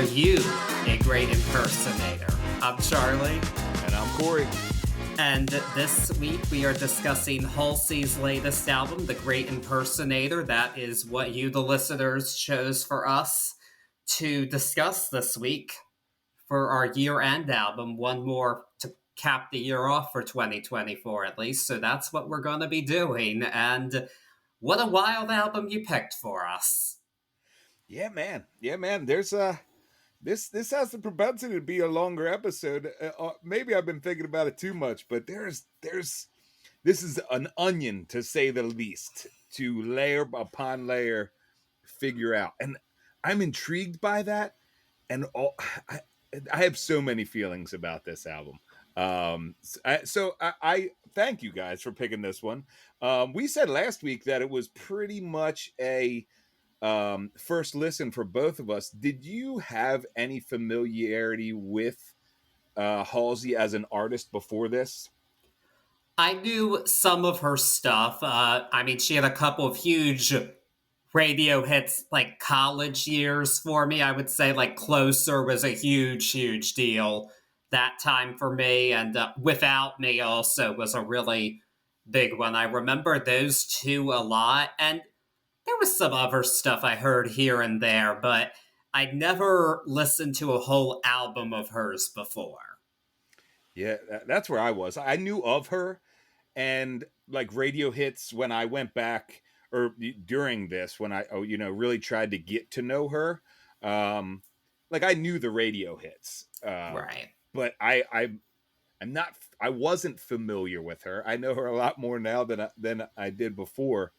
Are you a great impersonator? I'm Charlie. And I'm Cory. And this week we are discussing Halsey's latest album, The Great Impersonator. That is what you, the listeners, chose for us to discuss this week for our year-end album. One more to cap the year off for 2024, at least. So that's what we're going to be doing. And what a wild album you picked for us. Yeah, man. There's this has the propensity to be a longer episode. Maybe I've been thinking about it too much, but this is an onion, to say the least, to layer upon layer figure out. And I'm intrigued by that. And I have so many feelings about this album. So I thank you guys for picking this one. We said last week that it was pretty much a first listen for both of us. Did you have any familiarity with Halsey as an artist before this? I knew some of her stuff. She had a couple of huge radio hits, like college years for me. I would say, like, Closer was a huge deal that time for me. And Without Me also was a really big one. I remember those two a lot. And there was some other stuff I heard here and there, but I'd never listened to a whole album of hers before. Yeah, that's where I was. I knew of her and like radio hits when I went back, or during this, when I really tried to get to know her. Like I knew the radio hits, Right. but I'm not. I wasn't familiar with her. I know her a lot more now than I did before.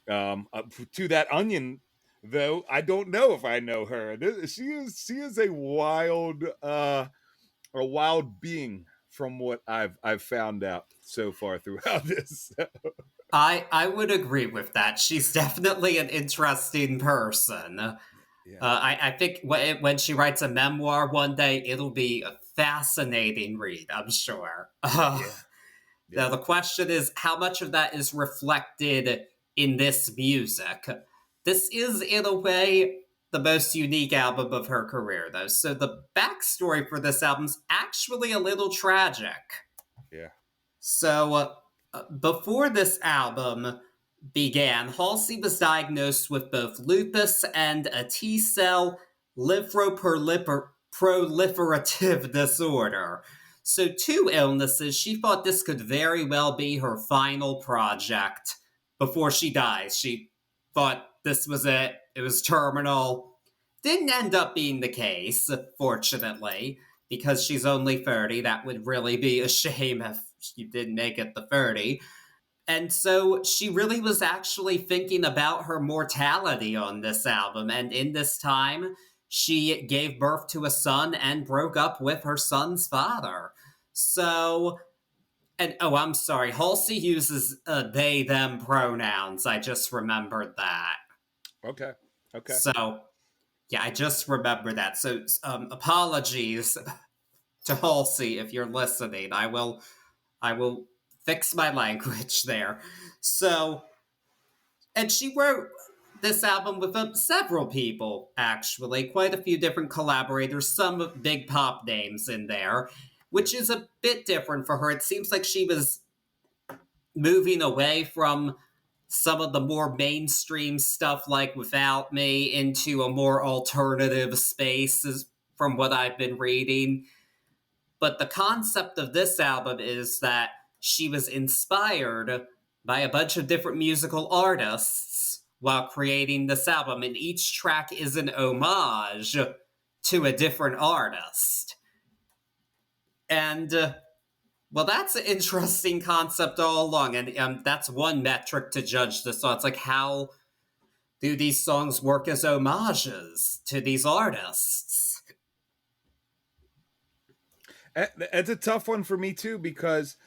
To that onion, though, I don't know if I know her. She is a wild being from what I've found out so far throughout this. I would agree with that. She's definitely an interesting person. Yeah. I think when she writes a memoir one day, it'll be a fascinating read, I'm sure. Yeah. Now, the question is, how much of that is reflected in this music? This is, in a way, the most unique album of her career, though. So the backstory for this album's actually a little tragic. Yeah. So before this album began, Halsey was diagnosed with both lupus and a T-cell lymphoproliferative disorder. So two illnesses. She thought this could very well be her final project before she dies. She thought this was it. It was terminal. Didn't end up being the case, fortunately, because she's only 30. That would really be a shame if she didn't make it to 30. And so she really was actually thinking about her mortality on this album. And in this time, she gave birth to a son and broke up with her son's father. So, and I'm sorry, Halsey uses they, them pronouns. I just remembered that. Okay. So, yeah, I just remember that. So, apologies to Halsey if you're listening. I will fix my language there. So, and she wrote this album with several people, actually, quite a few different collaborators, some big pop names in there, which is a bit different for her. It seems like she was moving away from some of the more mainstream stuff like Without Me into a more alternative space, from what I've been reading. But the concept of this album is that she was inspired by a bunch of different musical artists while creating this album, and each track is an homage to a different artist. And, well, that's an interesting concept all along, and that's one metric to judge this on. It's like, how do these songs work as homages to these artists? It's a tough one for me too, because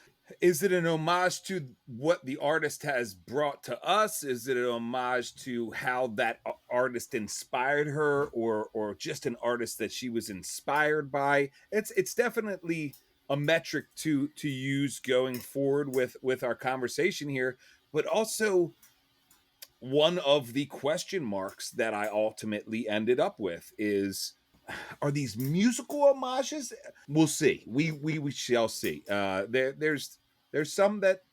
is it an homage to what the artist has brought to us? Is it an homage to how that artist inspired her, or just an artist that she was inspired by? It's definitely a metric to use going forward with our conversation here, but also one of the question marks that I ultimately ended up with is, are these musical homages? We'll see. We shall see. There's some that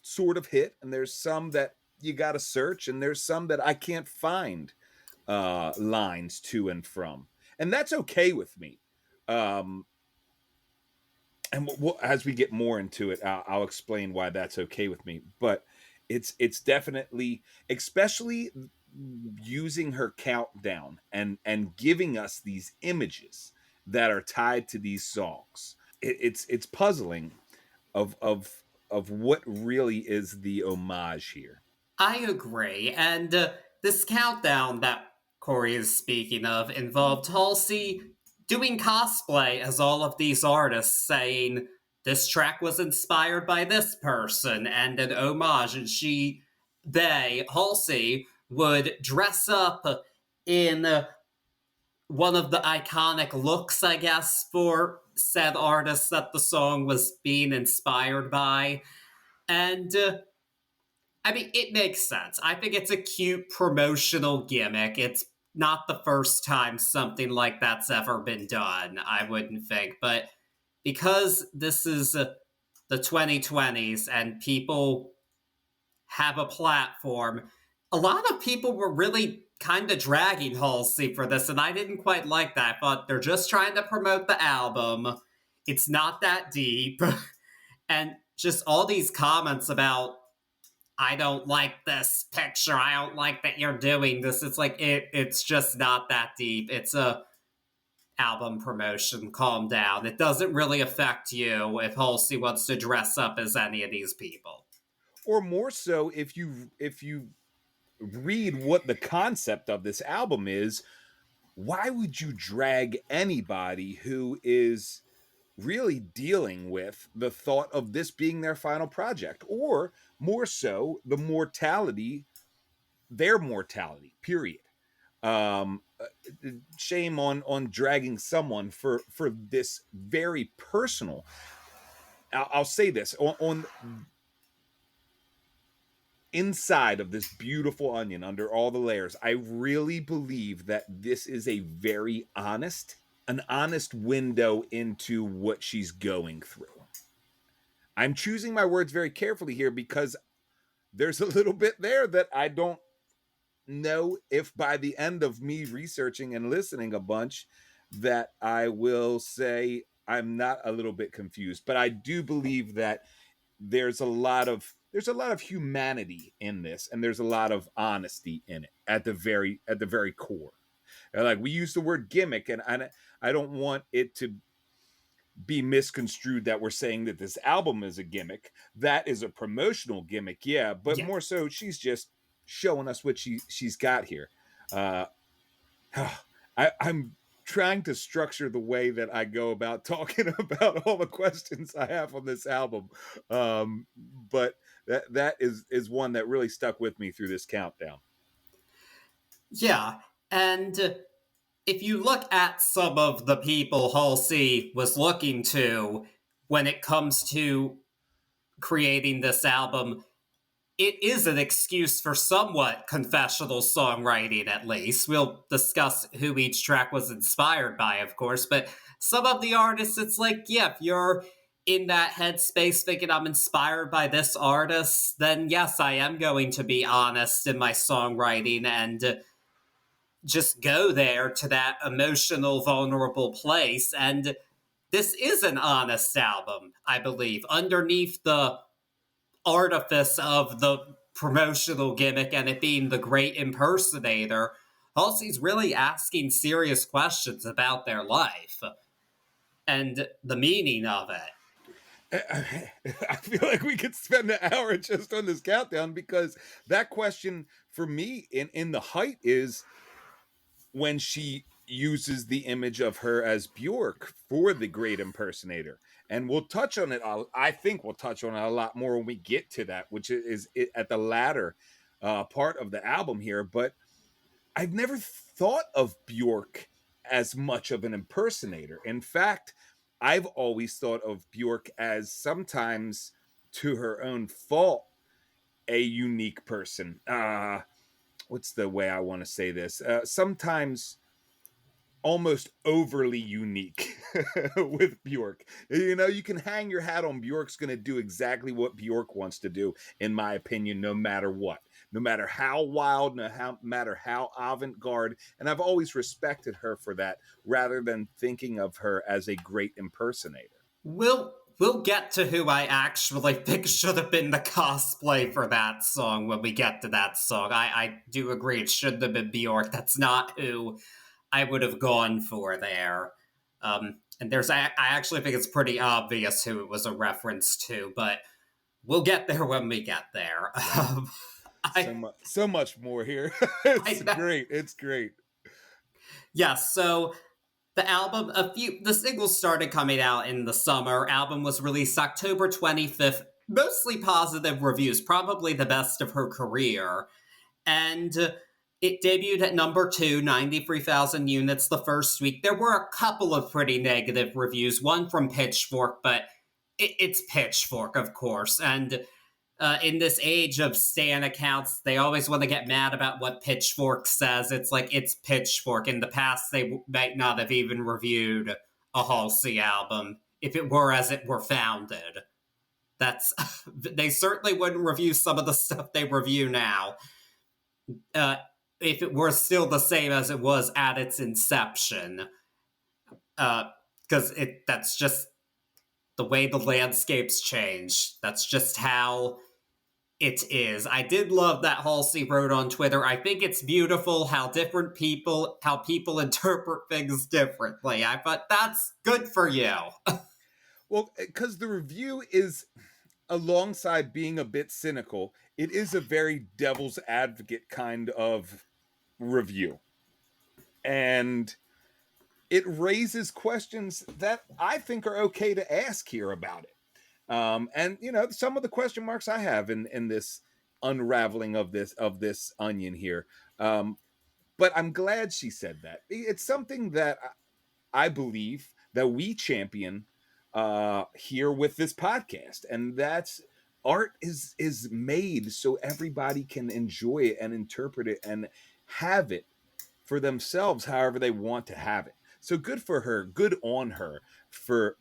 sort of hit, and there's some that you got to search, and there's some that I can't find lines to and from, and that's okay with me. Um, and as we get more into it, I'll explain why that's okay with me. But it's definitely, especially using her countdown and giving us these images that are tied to these songs. It's puzzling of what really is the homage here. I agree. And this countdown that Corey is speaking of involved Halsey doing cosplay as all of these artists, saying this track was inspired by this person and an homage. And Halsey, would dress up in one of the iconic looks, I guess, for said artists that the song was being inspired by. And I mean, it makes sense. I think it's a cute promotional gimmick. It's not the first time something like that's ever been done, I wouldn't think. But because this is the 2020s and people have a platform, a lot of people were really kind of dragging Halsey for this, and I didn't quite like that. I thought they're just trying to promote the album. It's not that deep. And just all these comments about I don't like this picture. I don't like that you're doing this. It's like it's just not that deep. It's a album promotion. Calm down. It doesn't really affect you if Halsey wants to dress up as any of these people. Or more so, if you read what the concept of this album is, why would you drag anybody who is really dealing with the thought of this being their final project, or more so their mortality, period? Shame on dragging someone for this very personal. I'll say this on inside of this beautiful onion, under all the layers, I really believe that this is a very an honest window into what she's going through. I'm choosing my words very carefully here because there's a little bit there that I don't know if by the end of me researching and listening a bunch that I will say I'm not a little bit confused, but I do believe that there's a lot of humanity in this, and there's a lot of honesty in it at the very core. Like, we use the word gimmick, and I don't want it to be misconstrued that we're saying that this album is a gimmick. That is a promotional gimmick, yeah, but Yeah. more so she's just showing us what she's got here. I'm trying to structure the way that I go about talking about all the questions I have on this album, but that is one that really stuck with me through this countdown. Yeah. And if you look at some of the people Halsey was looking to when it comes to creating this album, it is an excuse for somewhat confessional songwriting, at least. We'll discuss who each track was inspired by, of course, but some of the artists, it's like, yeah, if you're in that headspace thinking I'm inspired by this artist, then yes, I am going to be honest in my songwriting and just go there to that emotional, vulnerable place. And this is an honest album, I believe, underneath the artifice of the promotional gimmick and it being the great impersonator. Halsey's really asking serious questions about their life and the meaning of it. I feel like we could spend an hour just on this countdown, because that question for me in the height is when she uses the image of her as Bjork for the great impersonator. And we'll touch on it. I think we'll touch on it a lot more when we get to that, which is at the latter part of the album here. But I've never thought of Bjork as much of an impersonator. In fact, I've always thought of Bjork as, sometimes to her own fault, a unique person. What's the way I want to say this? Sometimes almost overly unique with Bjork. You know, you can hang your hat on Bjork's going to do exactly what Bjork wants to do, in my opinion, no matter what. No matter how wild, no matter how avant-garde. And I've always respected her for that, rather than thinking of her as a great impersonator. We'll get to who I actually think should have been the cosplay for that song when we get to that song. I do agree it should have been Bjork. That's not who I would have gone for there. And I actually think it's pretty obvious who it was a reference to, but we'll get there when we get there. Wow. So much more here. It's great. It's great. Yeah, so the singles started coming out in the summer. Album was released October 25th. Mostly positive reviews, probably the best of her career. And it debuted at number 2, 93,000 units the first week. There were a couple of pretty negative reviews, one from Pitchfork, but it's Pitchfork, of course. And in this age of stan accounts, they always want to get mad about what Pitchfork says. It's like, it's Pitchfork. In the past, they might not have even reviewed a Halsey album if it were as it were founded. That's they certainly wouldn't review some of the stuff they review now if it were still the same as it was at its inception. Because that's just the way the landscapes change. That's just how it is. I did love that Halsey wrote on Twitter, I think it's beautiful how people interpret things differently. I thought, that's good for you. Well, because the review is, alongside being a bit cynical, it is a very devil's advocate kind of review. And it raises questions that I think are okay to ask here about it. And you know, some of the question marks I have in this unraveling of this onion here. But I'm glad she said that. It's something that I believe that we champion here with this podcast, and that's art is made so everybody can enjoy it and interpret it and have it for themselves however they want to have it. So good for her, good on her for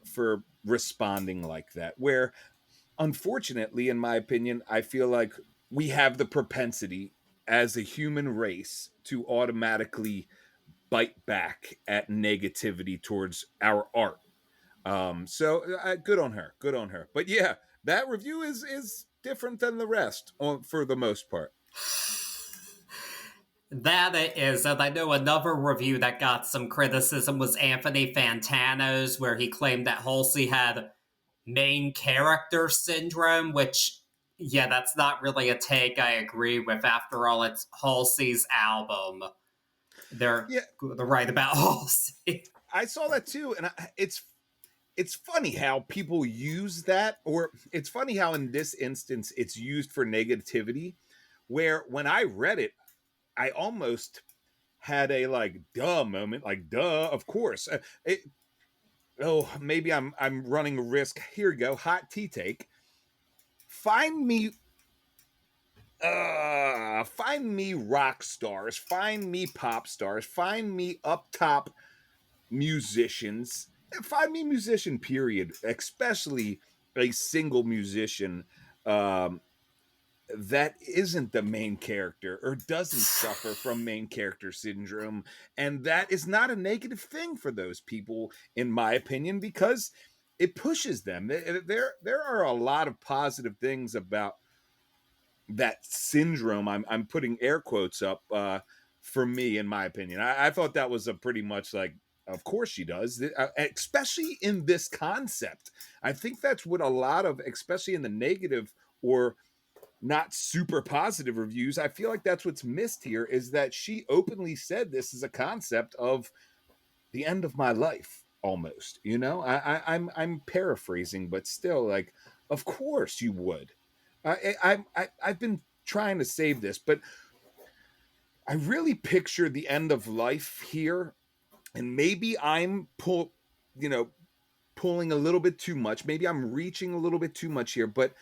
responding like that. Where unfortunately, in my opinion, I feel like we have the propensity as a human race to automatically bite back at negativity towards our art. So good on her, good on her. But yeah, that review is different than the rest for the most part. That it is, and I know another review that got some criticism was Anthony Fantano's, where he claimed that Halsey had main character syndrome, which, yeah, that's not really a take I agree with. After all, it's Halsey's album. They're right about Halsey. I saw that too, and it's funny how people use that, or it's funny how in this instance it's used for negativity, where when I read it, I almost had a like duh moment, like duh, of course. Maybe I'm running a risk. Here we go. Hot tea take. Find me rock stars, find me pop stars, find me up top musicians, find me musician, period, especially a single musician that isn't the main character or doesn't suffer from main character syndrome. And that is not a negative thing for those people, in my opinion, because it pushes them. There are a lot of positive things about that syndrome. I'm putting air quotes up for me, in my opinion. I thought that was a pretty much like, of course she does, especially in this concept. I think that's what a lot of, especially in the negative or not super positive reviews, I feel like that's what's missed here, is that she openly said this is a concept of the end of my life, almost. You know, I'm paraphrasing, but still, like, of course you would. I've been trying to save this, but I really picture the end of life here, and maybe I'm pulling a little bit too much. Maybe I'm reaching a little bit too much here, but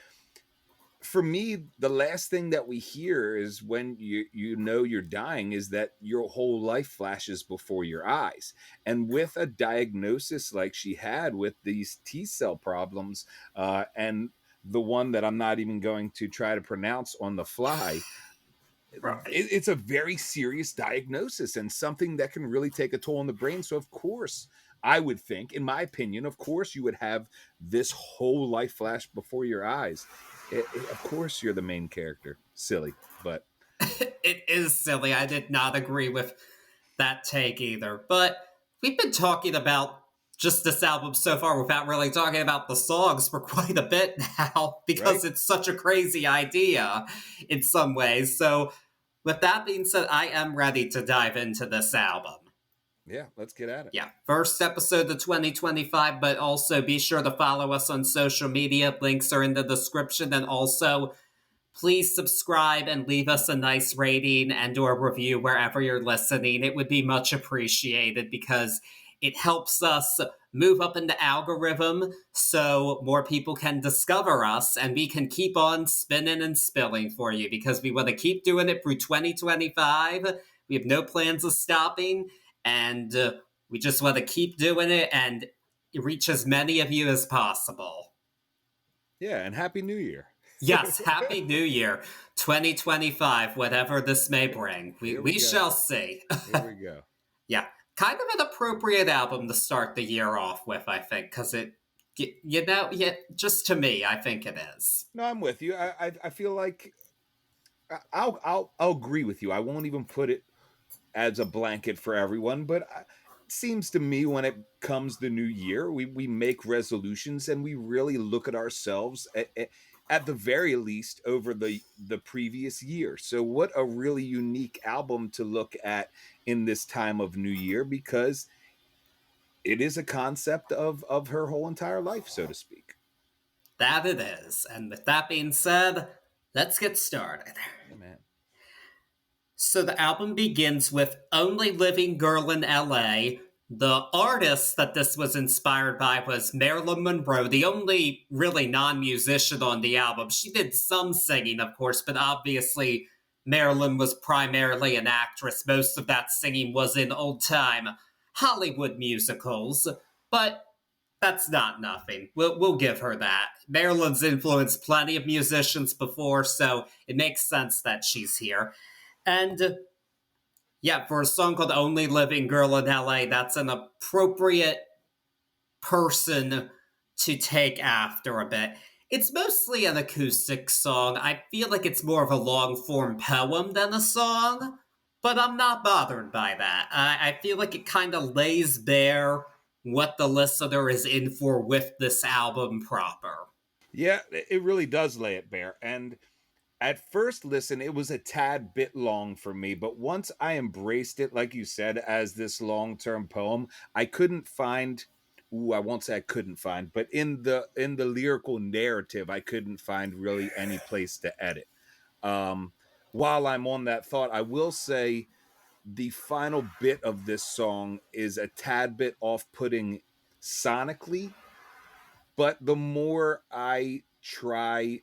for me, the last thing that we hear is when you know you're dying is that your whole life flashes before your eyes. And with a diagnosis like she had with these T cell problems, and the one that I'm not even going to try to pronounce on the fly, Right. it's a very serious diagnosis and something that can really take a toll on the brain. So, of course, I would think, in my opinion, of course, you would have this whole life flash before your eyes. Of course, you're the main character. Silly, but It is silly. I did not agree with that take either. But we've been talking about just this album so far without really talking about the songs for quite a bit now right? because it's such a crazy idea in some ways. So, with that being said, I am ready to dive into this album. Yeah, let's get at it. Yeah, first episode of 2025, but also be sure to follow us on social media. Links are in the description, and also please subscribe and leave us a nice rating and or review wherever you're listening. It would be much appreciated because it helps us move up in the algorithm so more people can discover us and we can keep on spinning and spilling for you because we want to keep doing it through 2025. We have no plans of stopping, and we just want to keep doing it and reach as many of you as possible. Yeah, and Happy New Year. Yes, Happy New Year 2025, whatever this may bring. We, Here we we go. shall see. Here we go. Yeah, kind of an appropriate album to start the year off with, I think, because yeah, just to me, I think it is. No, I'm with you. I feel like I'll agree with you. I won't even put it as a blanket for everyone, but it seems to me when it comes the new year, we make resolutions and we really look at ourselves at the very least over the previous year. So what a really unique album to look at in this time of new year, because it is a concept of her whole entire life, so to speak. That it is. And with that being said, let's get started. Yeah, man. So the album begins with Only Living Girl in LA. The artist that this was inspired by was Marilyn Monroe, the only really non musician on the album. She did some singing, of course, but obviously Marilyn was primarily an actress. Most of that singing was in old time Hollywood musicals, but that's not nothing. We'll give her that. Marilyn's influenced plenty of musicians before, so it makes sense that she's here. And yeah, for a song called Only Living Girl in LA, that's an appropriate person to take after a bit. It's mostly an acoustic song. I feel like it's more of a long form poem than a song, but I'm not bothered by that. I feel like it kind of lays bare what the listener is in for with this album proper. Yeah, it really does lay it bare. And at first listen, it was a tad bit long for me, but once I embraced it, like you said, as this long-term poem, I couldn't find I won't say I couldn't find, but in the lyrical narrative, I couldn't find really any place to edit. Um, while I'm on that thought, I will say the final bit of this song is a tad bit off-putting sonically, but the more I try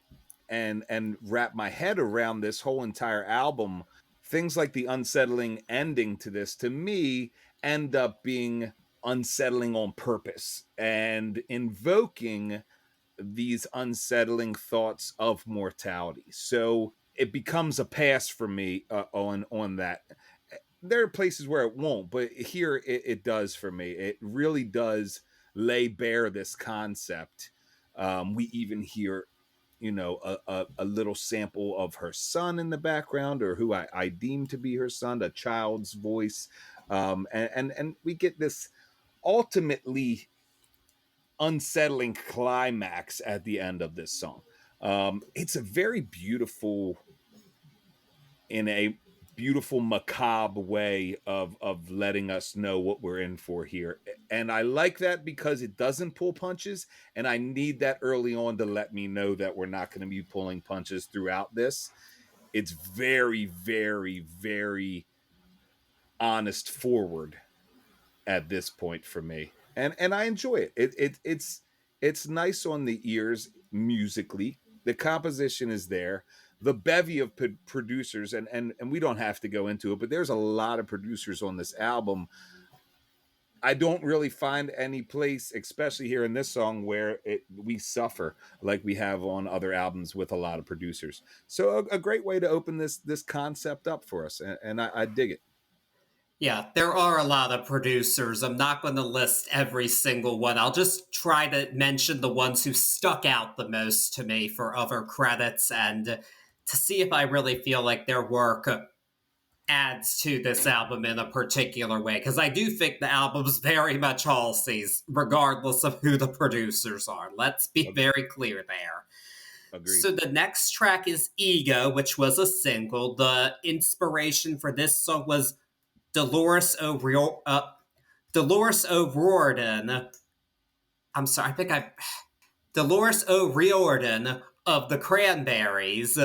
and wrap my head around this whole entire album, things like the unsettling ending to this, to me, end up being unsettling on purpose and invoking these unsettling thoughts of mortality. So it becomes a pass for me on that. There are places where it won't, but here it does for me. It really does lay bare this concept. We even hear, a little sample of her son in the background, or who I deem to be her son, a child's voice, and we get this ultimately unsettling climax at the end of this song. It's a very beautiful, in a beautiful macabre way of letting us know what we're in for here, and I like that because it doesn't pull punches, and I need that early on to let me know that we're not going to be pulling punches throughout this. It's very, very, very honest forward at this point for me, and I enjoy it. It's nice on the ears musically. The composition is there. The bevy of producers, and we don't have to go into it, but there's a lot of producers on this album. I don't really find any place, especially here in this song, where we suffer like we have on other albums with a lot of producers. So a great way to open this concept up for us, and I dig it. Yeah, there are a lot of producers. I'm not going to list every single one. I'll just try to mention the ones who stuck out the most to me for other credits and to see if I really feel like their work adds to this album in a particular way. Because I do think the album's very much Halsey's, regardless of who the producers are. Let's be very clear there. Agreed. So the next track is Ego, which was a single. The inspiration for this song was Dolores O'Riordan. I'm sorry, I think Dolores O'Riordan of the Cranberries,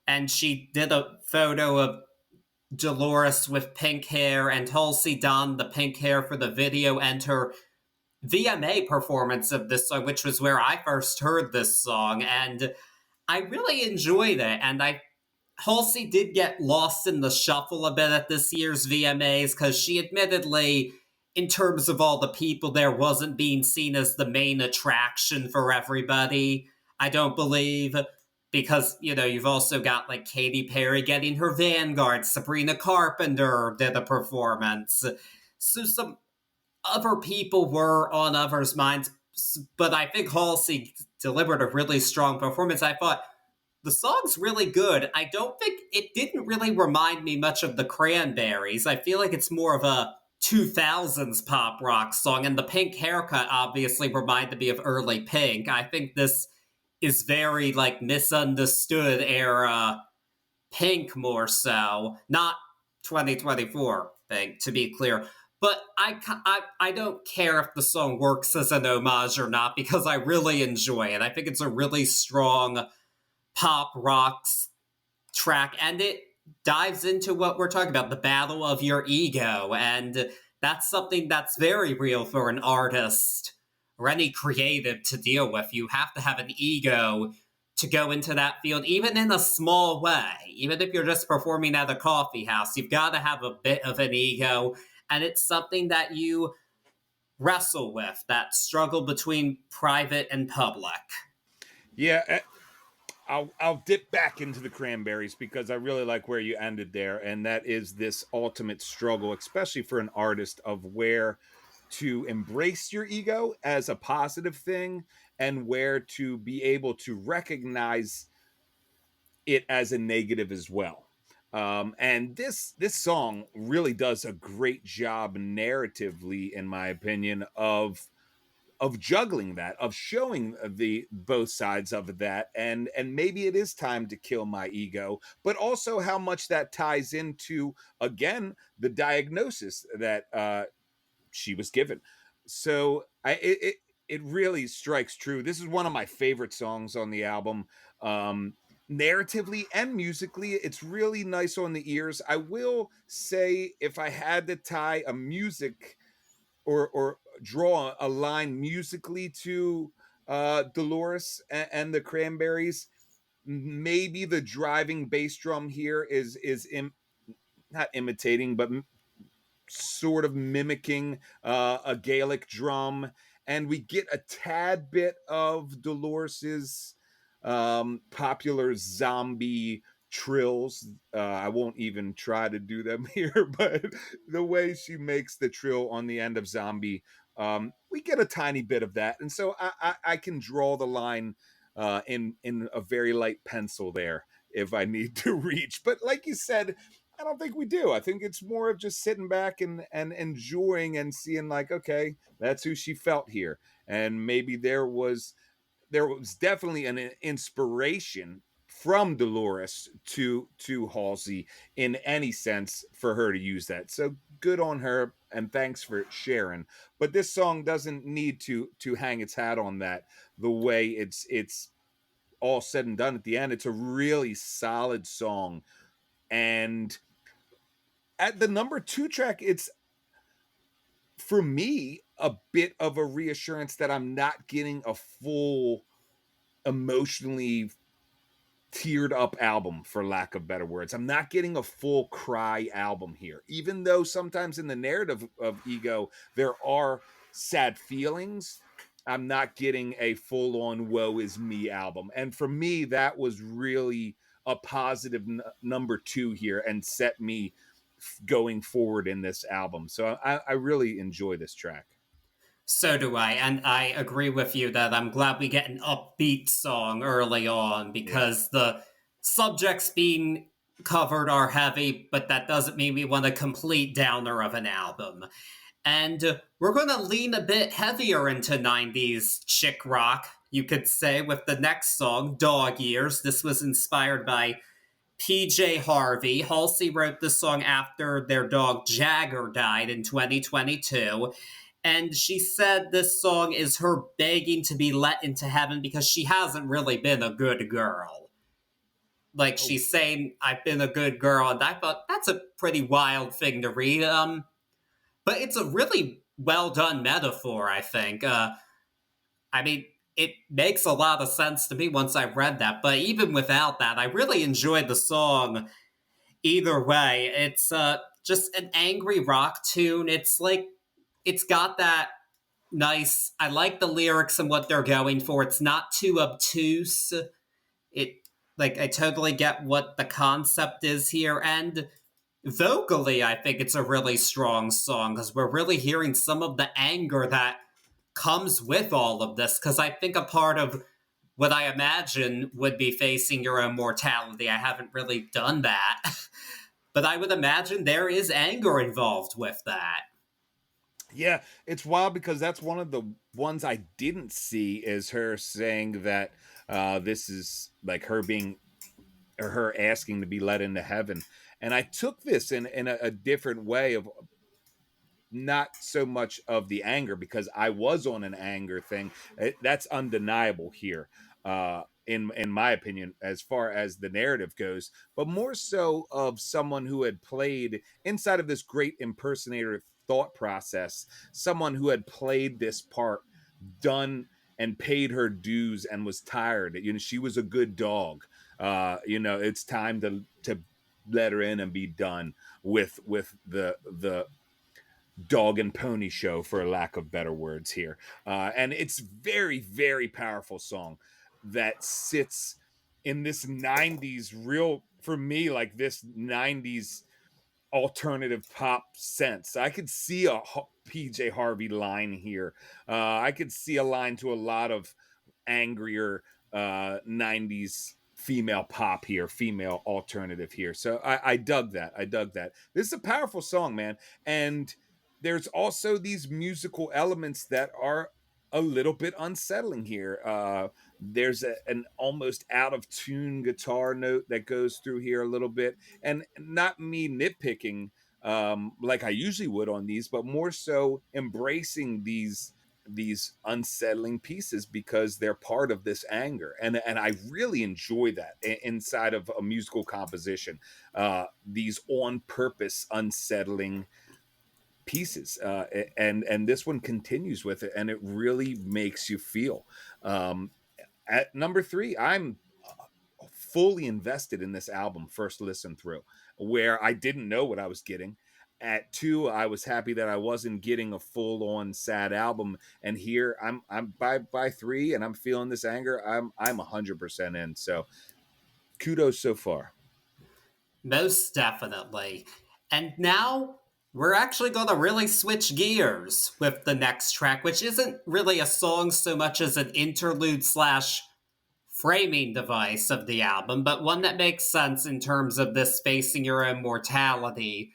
and she did a photo of Dolores with pink hair, and Halsey donned the pink hair for the video, and her VMA performance of this song, which was where I first heard this song, and I really enjoyed it. And Halsey did get lost in the shuffle a bit at this year's VMAs because she admittedly, in terms of all the people there, wasn't being seen as the main attraction for everybody. I don't believe. Because, you've also got like Katy Perry getting her Vanguard, Sabrina Carpenter did a performance. So some other people were on others' minds, but I think Halsey delivered a really strong performance. I thought, the song's really good. I don't think it didn't really remind me much of the Cranberries. I feel like it's more of a 2000s pop rock song, and the pink haircut obviously reminded me of early Pink. I think this is very like misunderstood era Pink more so, not 2024 Pink, to be clear. But I don't care if the song works as an homage or not because I really enjoy it. I think it's a really strong pop rock track, and it dives into what we're talking about, the battle of your ego, and that's something that's very real for an artist or any creative to deal with. You have to have an ego to go into that field, even in a small way. Even if you're just performing at a coffee house, you've got to have a bit of an ego, and it's something that you wrestle with, that struggle between private and public. Yeah, I'll dip back into the Cranberries because I really like where you ended there, and that is this ultimate struggle, especially for an artist, of where to embrace your ego as a positive thing and where to be able to recognize it as a negative as well. And this song really does a great job narratively, in my opinion, of juggling that, of showing the both sides of that, and maybe it is time to kill my ego, but also how much that ties into, again, the diagnosis that she was given. So it really strikes true. This is one of my favorite songs on the album. Narratively and musically, it's really nice on the ears. I will say, if I had to tie a music or draw a line musically to Dolores and the Cranberries, maybe the driving bass drum here is not imitating, but sort of mimicking a Gaelic drum, and we get a tad bit of Dolores's popular zombie trills. I won't even try to do them here, but the way she makes the trill on the end of zombie, we get a tiny bit of that, and so I can draw the line in a very light pencil there if I need to reach. But like you said, I don't think we do. I think it's more of just sitting back and enjoying and seeing, like, okay, that's who she felt here, and maybe there was definitely an inspiration from Dolores to Halsey in any sense for her to use that. So good on her, and thanks for sharing. But this song doesn't need to hang its hat on that. The way it's all said and done at the end, it's a really solid song. And at the number 2 track, it's, for me, a bit of a reassurance that I'm not getting a full emotionally teared up album, for lack of better words. I'm not getting a full cry album here, even though sometimes in the narrative of Ego there are sad feelings. I'm not getting a full on woe is me album. And for me, that was really a positive number two here and set me going forward in this album. So I really enjoy this track. So do I, and I agree with you that I'm glad we get an upbeat song early on Yeah. because the subjects being covered are heavy, but that doesn't mean we want a complete downer of an album. And we're going to lean a bit heavier into 90s chick rock, you could say, with the next song, Dog Years. This was inspired by PJ Harvey. Halsey wrote this song after their dog Jagger died in 2022. And she said this song is her begging to be let into heaven because she hasn't really been a good girl. Like, Oh, she's saying, I've been a good girl. And I thought that's a pretty wild thing to read. But it's a really well done metaphor, I think. I mean, it makes a lot of sense to me once I read that. But even without that, I really enjoyed the song either way. It's just an angry rock tune. It's like, it's got that nice. I like the lyrics and what they're going for. It's not too obtuse. It, like, I totally get what the concept is here. And vocally, I think it's a really strong song because we're really hearing some of the anger that comes with all of this. Because I think a part of what I imagine would be facing your own mortality. I haven't really done that. But I would imagine there is anger involved with that. yeah, it's wild because that's one of the ones I didn't see is her saying that this is like her being or her asking to be let into heaven. And I took this in a different way of not so much of the anger because I was on an anger thing. That's undeniable here, in my opinion, as far as the narrative goes. But more so of someone who had played inside of this great impersonator thought process, someone who had played this part, done and paid her dues, and was tired. You know, she was a good dog. It's time to let her in and be done with the dog and pony show, for lack of better words here. And it's very, very powerful song that sits in this 90s real, for me, like this 90s alternative pop sense. I could see a PJ Harvey line here. I could see a line to a lot of angrier 90s female pop here, female alternative here. So I dug that. I dug that. This is a powerful song, man. And there's also these musical elements that are a little bit unsettling here. There's an almost out of tune guitar note that goes through here a little bit, and not me nitpicking like I usually would on these, but more so embracing these unsettling pieces because they're part of this anger, and I really enjoy that inside of a musical composition. These on purpose unsettling pieces, and this one continues with it, and it really makes you feel. At number three, I'm fully invested in this album first listen through, where I didn't know what I was getting. At two, I was happy that I wasn't getting a full on sad album, and here I'm by three, and I'm feeling this anger. I'm 100% in. So kudos so far. Most definitely. And now we're actually going to really switch gears with the next track, which isn't really a song so much as an interlude slash framing device of the album, but one that makes sense in terms of this facing your own mortality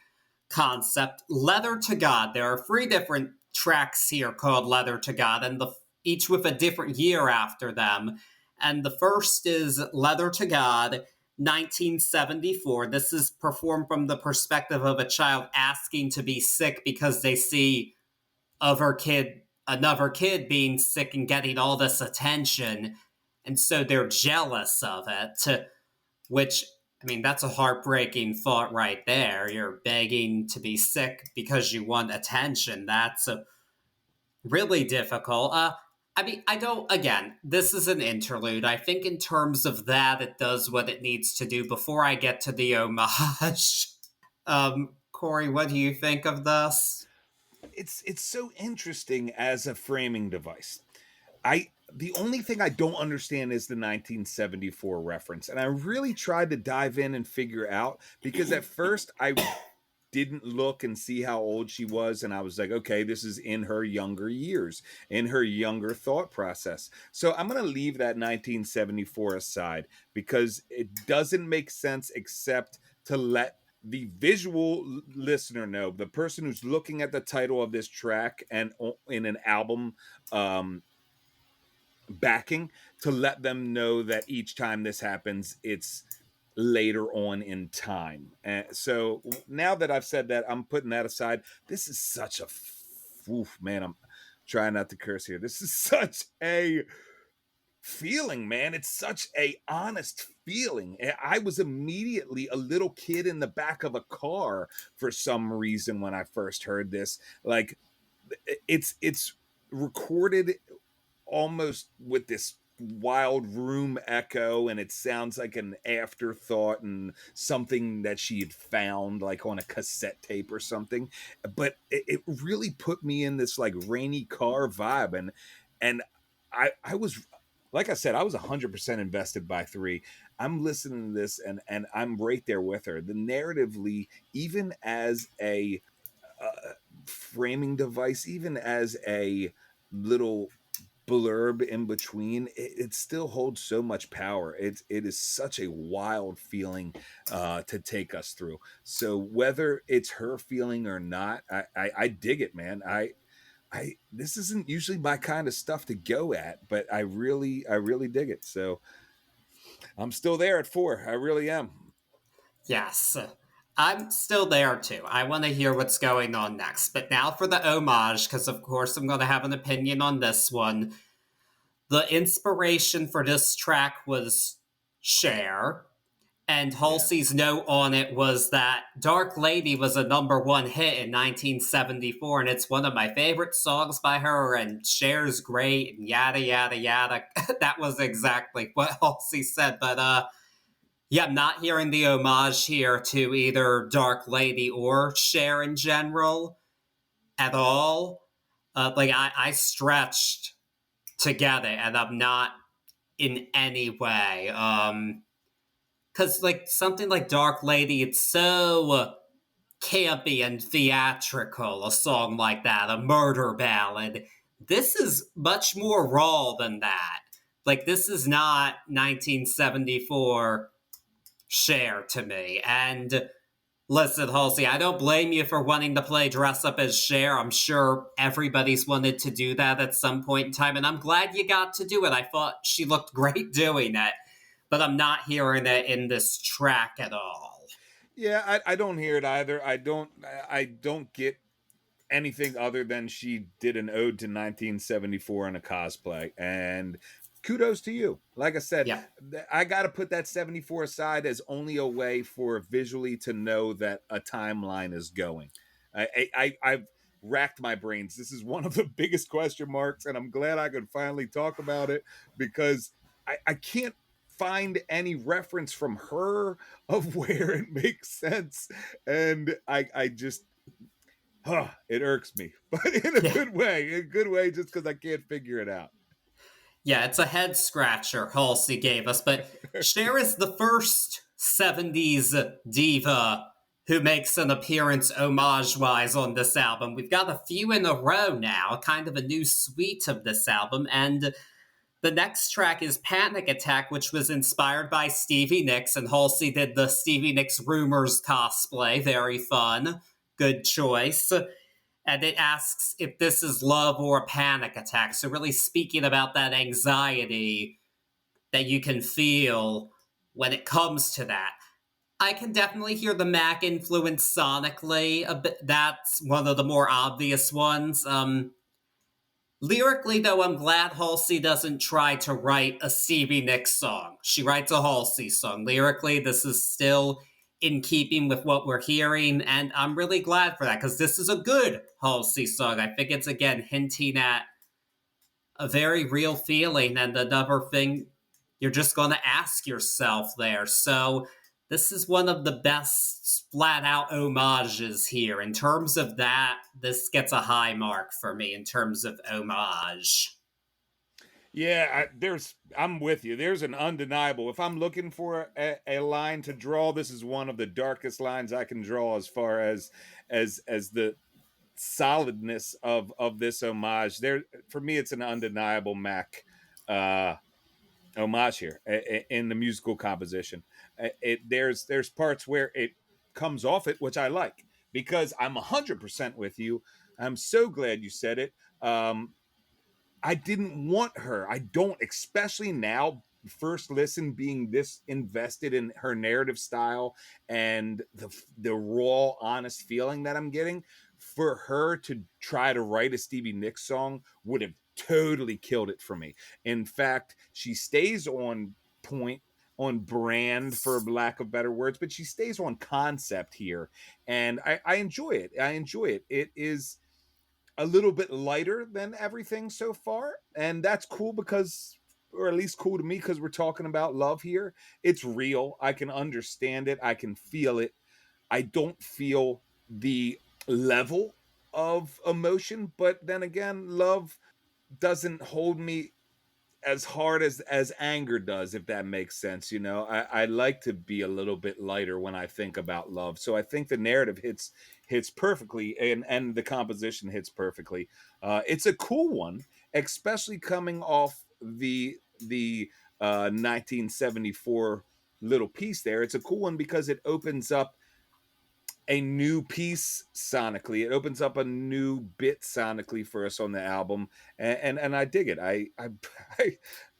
concept. Leather to God. There are three different tracks here called Leather to God, and each with a different year after them. And the first is Leather to God, 1974. This is performed from the perspective of a child asking to be sick because they see another kid being sick and getting all this attention, and so they're jealous of it. Which, I mean, that's a heartbreaking thought right there. You're begging to be sick because you want attention. That's really difficult. I mean, I don't, again, this is an interlude. I think in terms of that, it does what it needs to do before I get to the homage. Cory, what do you think of this? It's so interesting as a framing device. I The only thing I don't understand is the 1974 reference, and I really tried to dive in and figure out, because at first I didn't look and see how old she was, and I was like, okay, this is in her younger years, in her younger thought process. So I'm going to leave that 1974 aside, because it doesn't make sense, except to let the visual listener know, the person who's looking at the title of this track and in an album backing, to let them know that each time this happens, it's later on in time. And so now that I've said that, I'm putting that aside. This is such a oof, man. I'm trying not to curse here. This is such a feeling, man. It's such a honest feeling. I was immediately a little kid in the back of a car for some reason when I first heard this. Like, it's recorded almost with this wild room echo, and it sounds like an afterthought and something that she had found like on a cassette tape or something. But it really put me in this like rainy car vibe, and I was, like I said, I was 100% invested by 3. I'm listening to this, and I'm right there with her. The narratively, even as a framing device, even as a little blurb in between, it still holds so much power. It is such a wild feeling to take us through. So whether it's her feeling or not, I dig it, man. I this isn't usually my kind of stuff to go at, but I really dig it. So I'm still there at 4. I really am. Yes, I'm still there too. I want to hear what's going on next. But now for the homage, because of course I'm going to have an opinion on this one. The inspiration for this track was Cher, and Yeah. Halsey's note on it was that Dark Lady was a #1 hit in 1974, and it's one of my favorite songs by her, and Cher's great, and yada, yada, yada. That was exactly what Halsey said, but yeah, I'm not hearing the homage here to either Dark Lady or Cher in general at all. Like, I stretched to get it, and I'm not in any way. Because, like, something like Dark Lady, it's so campy and theatrical, a song like that, a murder ballad. This is much more raw than that. Like, this is not 1974 Cher to me. And listen, Halsey, I don't blame you for wanting to play dress up as Cher. I'm sure everybody's wanted to do that at some point in time, and I'm glad you got to do it. I thought she looked great doing it, but I'm not hearing it in this track at all. Yeah, I don't hear it either. I don't get anything other than she did an ode to 1974 in a cosplay, and kudos to you. Like I said, Yeah. I got to put that 74 aside as only a way for visually to know that a timeline is going. I've racked my brains. This is one of the biggest question marks, and I'm glad I could finally talk about it, because I can't find any reference from her of where it makes sense, and I just it irks me, but in a Yeah. good way, just because I can't figure it out. Yeah, it's a head scratcher Halsey gave us, but Cher is the first 70s diva who makes an appearance homage wise on this album. We've got a few in a row now, kind of a new suite of this album, and the next track is Panic Attack, which was inspired by Stevie Nicks, and Halsey did the Stevie Nicks Rumors cosplay. Very fun. Good choice. And it asks if this is love or a panic attack. So, really speaking about that anxiety that you can feel when it comes to that. I can definitely hear the Mac influence sonically a bit. That's one of the more obvious ones. Lyrically, though, I'm glad Halsey doesn't try to write a Stevie Nicks song. She writes a Halsey song. Lyrically, this is still in keeping with what we're hearing, and I'm really glad for that, because this is a good Halsey song. I think it's, again, hinting at a very real feeling and another thing you're just going to ask yourself there. So this is one of the best flat out homages here. In terms of that, this gets a high mark for me in terms of homage. Yeah, I'm with you. There's an undeniable. If I'm looking for a line to draw, this is one of the darkest lines I can draw as far as the solidness of this homage. There for me, it's an undeniable Mac uh, homage here in the musical composition. There's parts where it comes off it, which I like because I'm 100% with you. I'm so glad you said it. I didn't want her. I don't, especially now, first listen being this invested in her narrative style and the raw, honest feeling that I'm getting. For her to try to write a Stevie Nicks song would have totally killed it for me. In fact, she stays on point, on brand, for lack of better words, but she stays on concept here, and I enjoy it. I enjoy it. It is a little bit lighter than everything so far, and that's cool because, or at least cool to me, because we're talking about love here. It's real. I can understand it. I can feel it. I don't feel the level of emotion, but then again, love doesn't hold me as hard as anger does, if that makes sense. I like to be a little bit lighter when I think about love, so I think the narrative hits perfectly, and the composition hits perfectly. It's a cool one, especially coming off the 1974 little piece there. It's a cool one because it opens up a new piece sonically. It opens up a new bit sonically for us on the album, and I dig it. I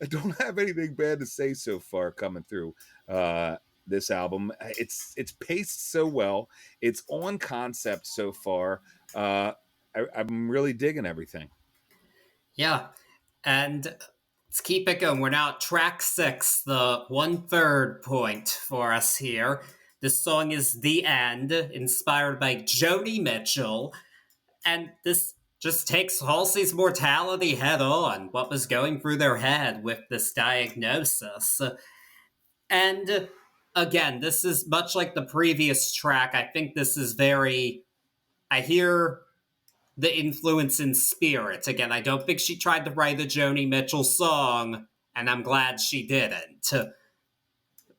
don't have anything bad to say so far coming through this album. It's paced so well. It's on concept so far. I'm really digging everything. Yeah. And let's keep it going. We're now at track 6, the 1/3 point for us here. This song is The End, inspired by Joni Mitchell. And this just takes Halsey's mortality head on, what was going through their head with this diagnosis. And again, this is much like the previous track. I think this is very. I hear the influence in Spirit. Again, I don't think she tried to write a Joni Mitchell song, and I'm glad she didn't.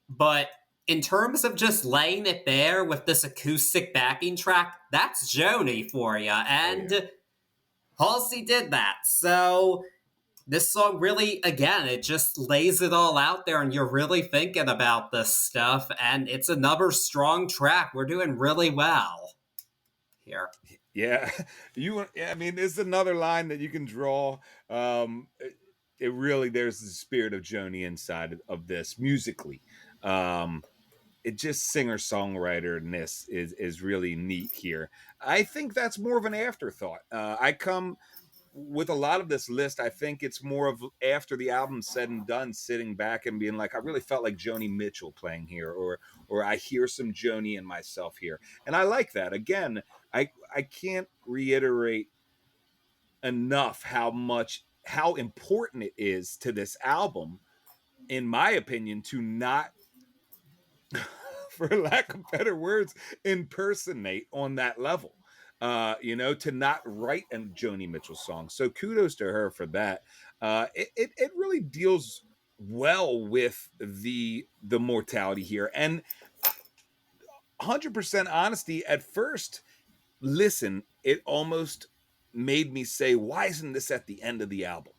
But in terms of just laying it there with this acoustic backing track, that's Joni for you. Oh yeah. And Halsey did that. So this song really, again, it just lays it all out there, and you're really thinking about this stuff. And it's another strong track. We're doing really well here. Yeah, I mean, there's another line that you can draw. It really, there's the spirit of Joni inside of this musically. Um, it just singer songwriterness is really neat here. I think that's more of an afterthought. I come with a lot of this list. I think it's more of after the album's said and done, sitting back and being like, I really felt like Joni Mitchell playing here, or I hear some Joni in myself here, and I like that. Again, I can't reiterate enough how important it is to this album, in my opinion, to not, for lack of better words, impersonate on that level. To not write a Joni Mitchell song. So kudos to her for that. It really deals well with the mortality here, and 100% honesty. At first listen, it almost made me say, why isn't this at the end of the album?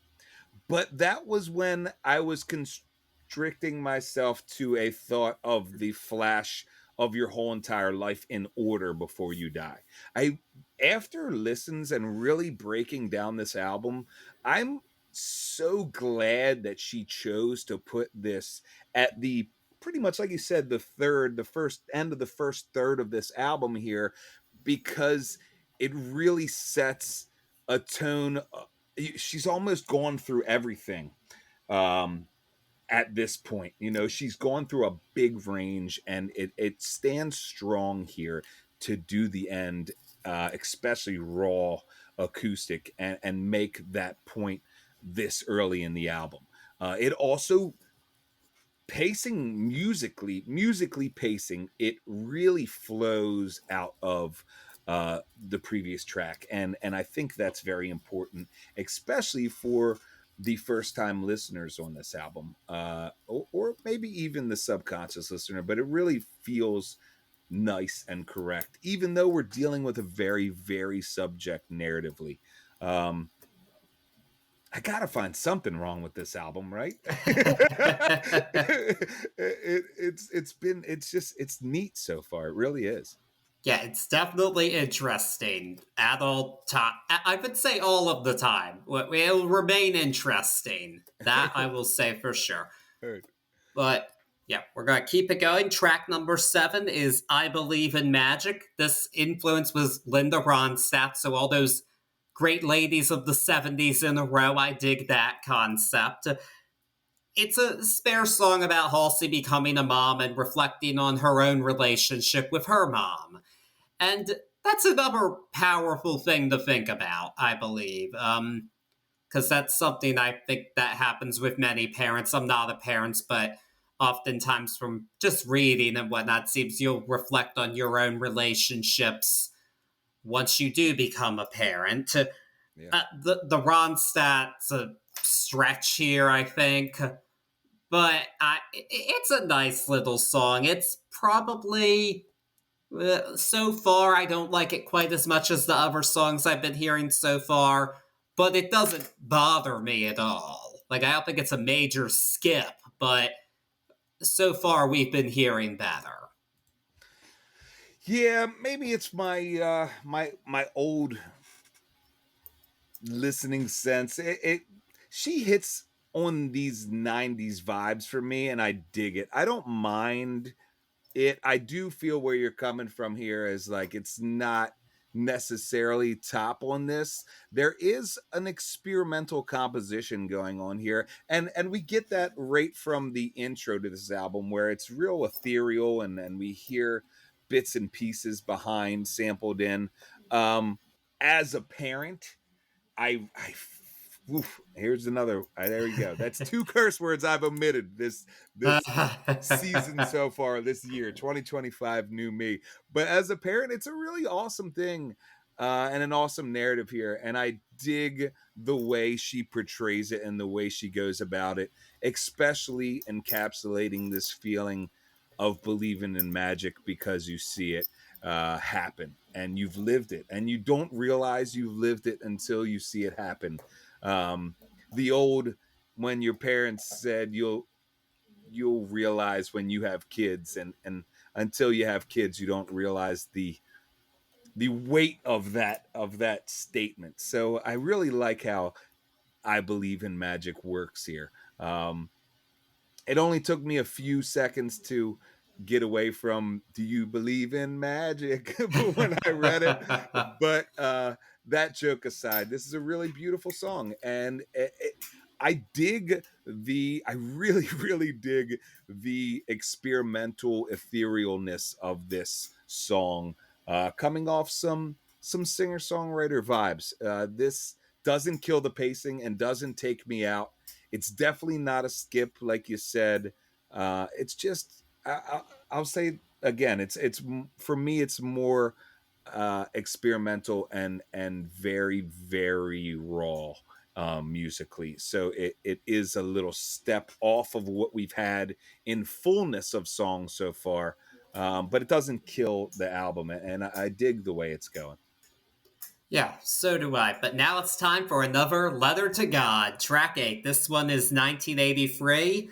But that was when I was constricting myself to a thought of the flash of your whole entire life in order before you die. I After listens and really breaking down this album, I'm so glad that she chose to put this at the, pretty much like you said, the first end of the first third of this album here, because it really sets a tone. She's almost gone through everything um, at this point. She's gone through a big range, and it stands strong here to do the end, especially raw acoustic, and make that point this early in the album. It also musically pacing, it really flows out of the previous track, and I think that's very important, especially for the first time listeners on this album, or maybe even the subconscious listener. But it really feels nice and correct, even though we're dealing with a very, very subject narratively. um, I gotta find something wrong with this album, right? It's neat so far. It really is. Yeah, it's definitely interesting at all time. I would say all of the time. It'll remain interesting. That I will say for sure. Heard. But yeah, we're going to keep it going. Track number 7 is I Believe in Magic. This influence was Linda Ronstadt, so all those great ladies of the 70s in a row. I dig that concept. It's a spare song about Halsey becoming a mom and reflecting on her own relationship with her mom. And that's another powerful thing to think about, I believe. Because that's something I think that happens with many parents. I'm not a parent, but oftentimes from just reading and whatnot, it seems you'll reflect on your own relationships once you do become a parent. Yeah. The Ronstadt's a stretch here, I think, but it's a nice little song. It's probably so far, I don't like it quite as much as the other songs I've been hearing so far, but it doesn't bother me at all. Like, I don't think it's a major skip, but so far we've been hearing better. Yeah, maybe it's my old listening sense. She hits on these 90s vibes for me, and I dig it. I don't mind it. I do feel where you're coming from here, is like it's not necessarily top on this. There is an experimental composition going on here, and we get that right from the intro to this album, where it's real ethereal, and we hear bits and pieces behind sampled in. As a parent, I oof, here's another. There you go. That's 2 curse words I've omitted this season so far, this year, 2025, new me. But as a parent, it's a really awesome thing, and an awesome narrative here. And I dig the way she portrays it and the way she goes about it, especially encapsulating this feeling of believing in magic because you see it happen and you've lived it, and you don't realize you've lived it until you see it happen. The old, when your parents said you'll realize when you have kids, and until you have kids you don't realize the weight of that statement. So I really like how I Believe in Magic works here. It only took me a few seconds to get away from "Do you believe in magic?" when I read it. But that joke aside, this is a really beautiful song, and I really, really dig the experimental etherealness of this song, coming off some singer songwriter vibes. This doesn't kill the pacing and doesn't take me out. It's definitely not a skip, like you said. It's just I'll say again, it's for me, it's more experimental and very, very raw, musically. So it is a little step off of what we've had in fullness of songs so far, but it doesn't kill the album, and I dig the way it's going. Yeah, so do I. But now it's time for another Letter to God, track 8. This one is 1983.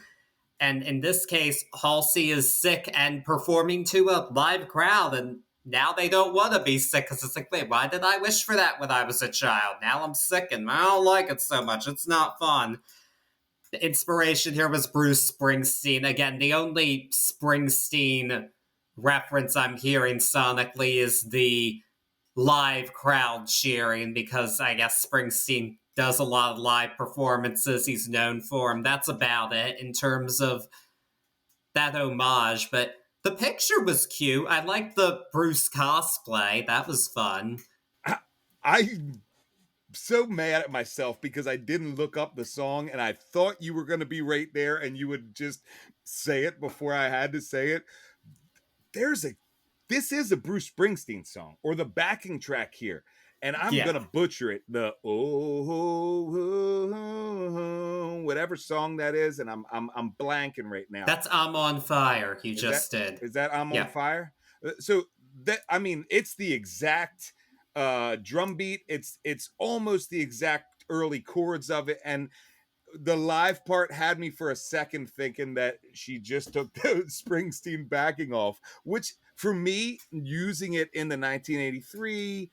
And in this case, Halsey is sick and performing to a live crowd. And now they don't want to be sick because it's like, wait, why did I wish for that when I was a child? Now I'm sick and I don't like it so much. It's not fun. The inspiration here was Bruce Springsteen. Again, the only Springsteen reference I'm hearing sonically is the live crowd cheering, because I guess Springsteen does a lot of live performances. He's known for them. That's about it in terms of that homage. But the picture was cute. I liked the Bruce cosplay. That was fun. I so mad at myself because I didn't look up the song and I thought you were going to be right there and you would just say it before I had to say it. There's a This is a Bruce Springsteen song, or the backing track here, and I'm Yeah. gonna butcher it. The whatever song that is, and I'm blanking right now. That's I'm on Fire you Is that just did. is that I'm on Yeah. fire? So that, I mean, it's the exact drum beat. It's almost the exact early chords of it, and the live part had me for a second thinking that she just took the Springsteen backing off, which for me, using it in the 1983,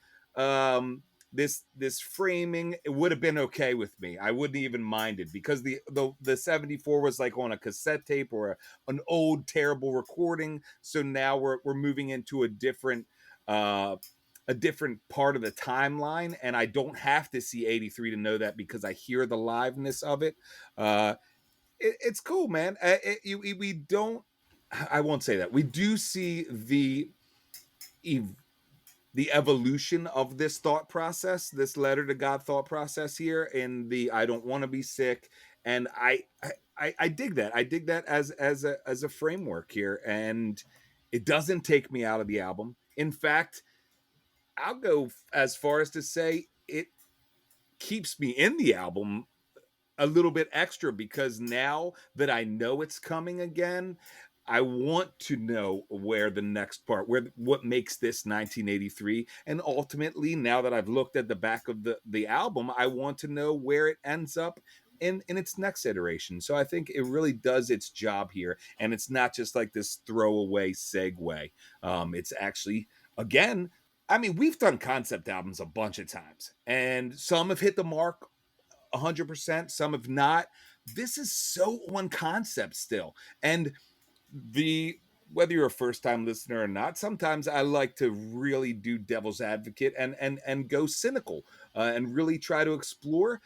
this framing, it would have been okay with me. I wouldn't even minded because the 74 was like on a cassette tape or an old terrible recording. So now we're moving into uh a different part of the timeline, and I don't have to see 83 to know that because I hear the liveness of it. uh it's cool, man. We don't, I won't say that we do see the evolution of this thought process, this letter to God thought process here in the I don't want to be sick. And I dig that. I dig that as a framework here. And it doesn't take me out of the album. In fact, I'll go as far as to say it keeps me in the album a little bit extra, because now that I know it's coming again, I want to know where the next part, where what makes this 1983, and ultimately, now that I've looked at the back of the album, I want to know where it ends up in its next iteration. So I think it really does its job here, and it's not just like this throwaway segue. It's actually, again, I mean, we've done concept albums a bunch of times, and some have hit the mark 100%, some have not. This is so on concept still. And the whether you're a first time listener or not, sometimes I like to really do devil's advocate and go cynical, and really try to explore.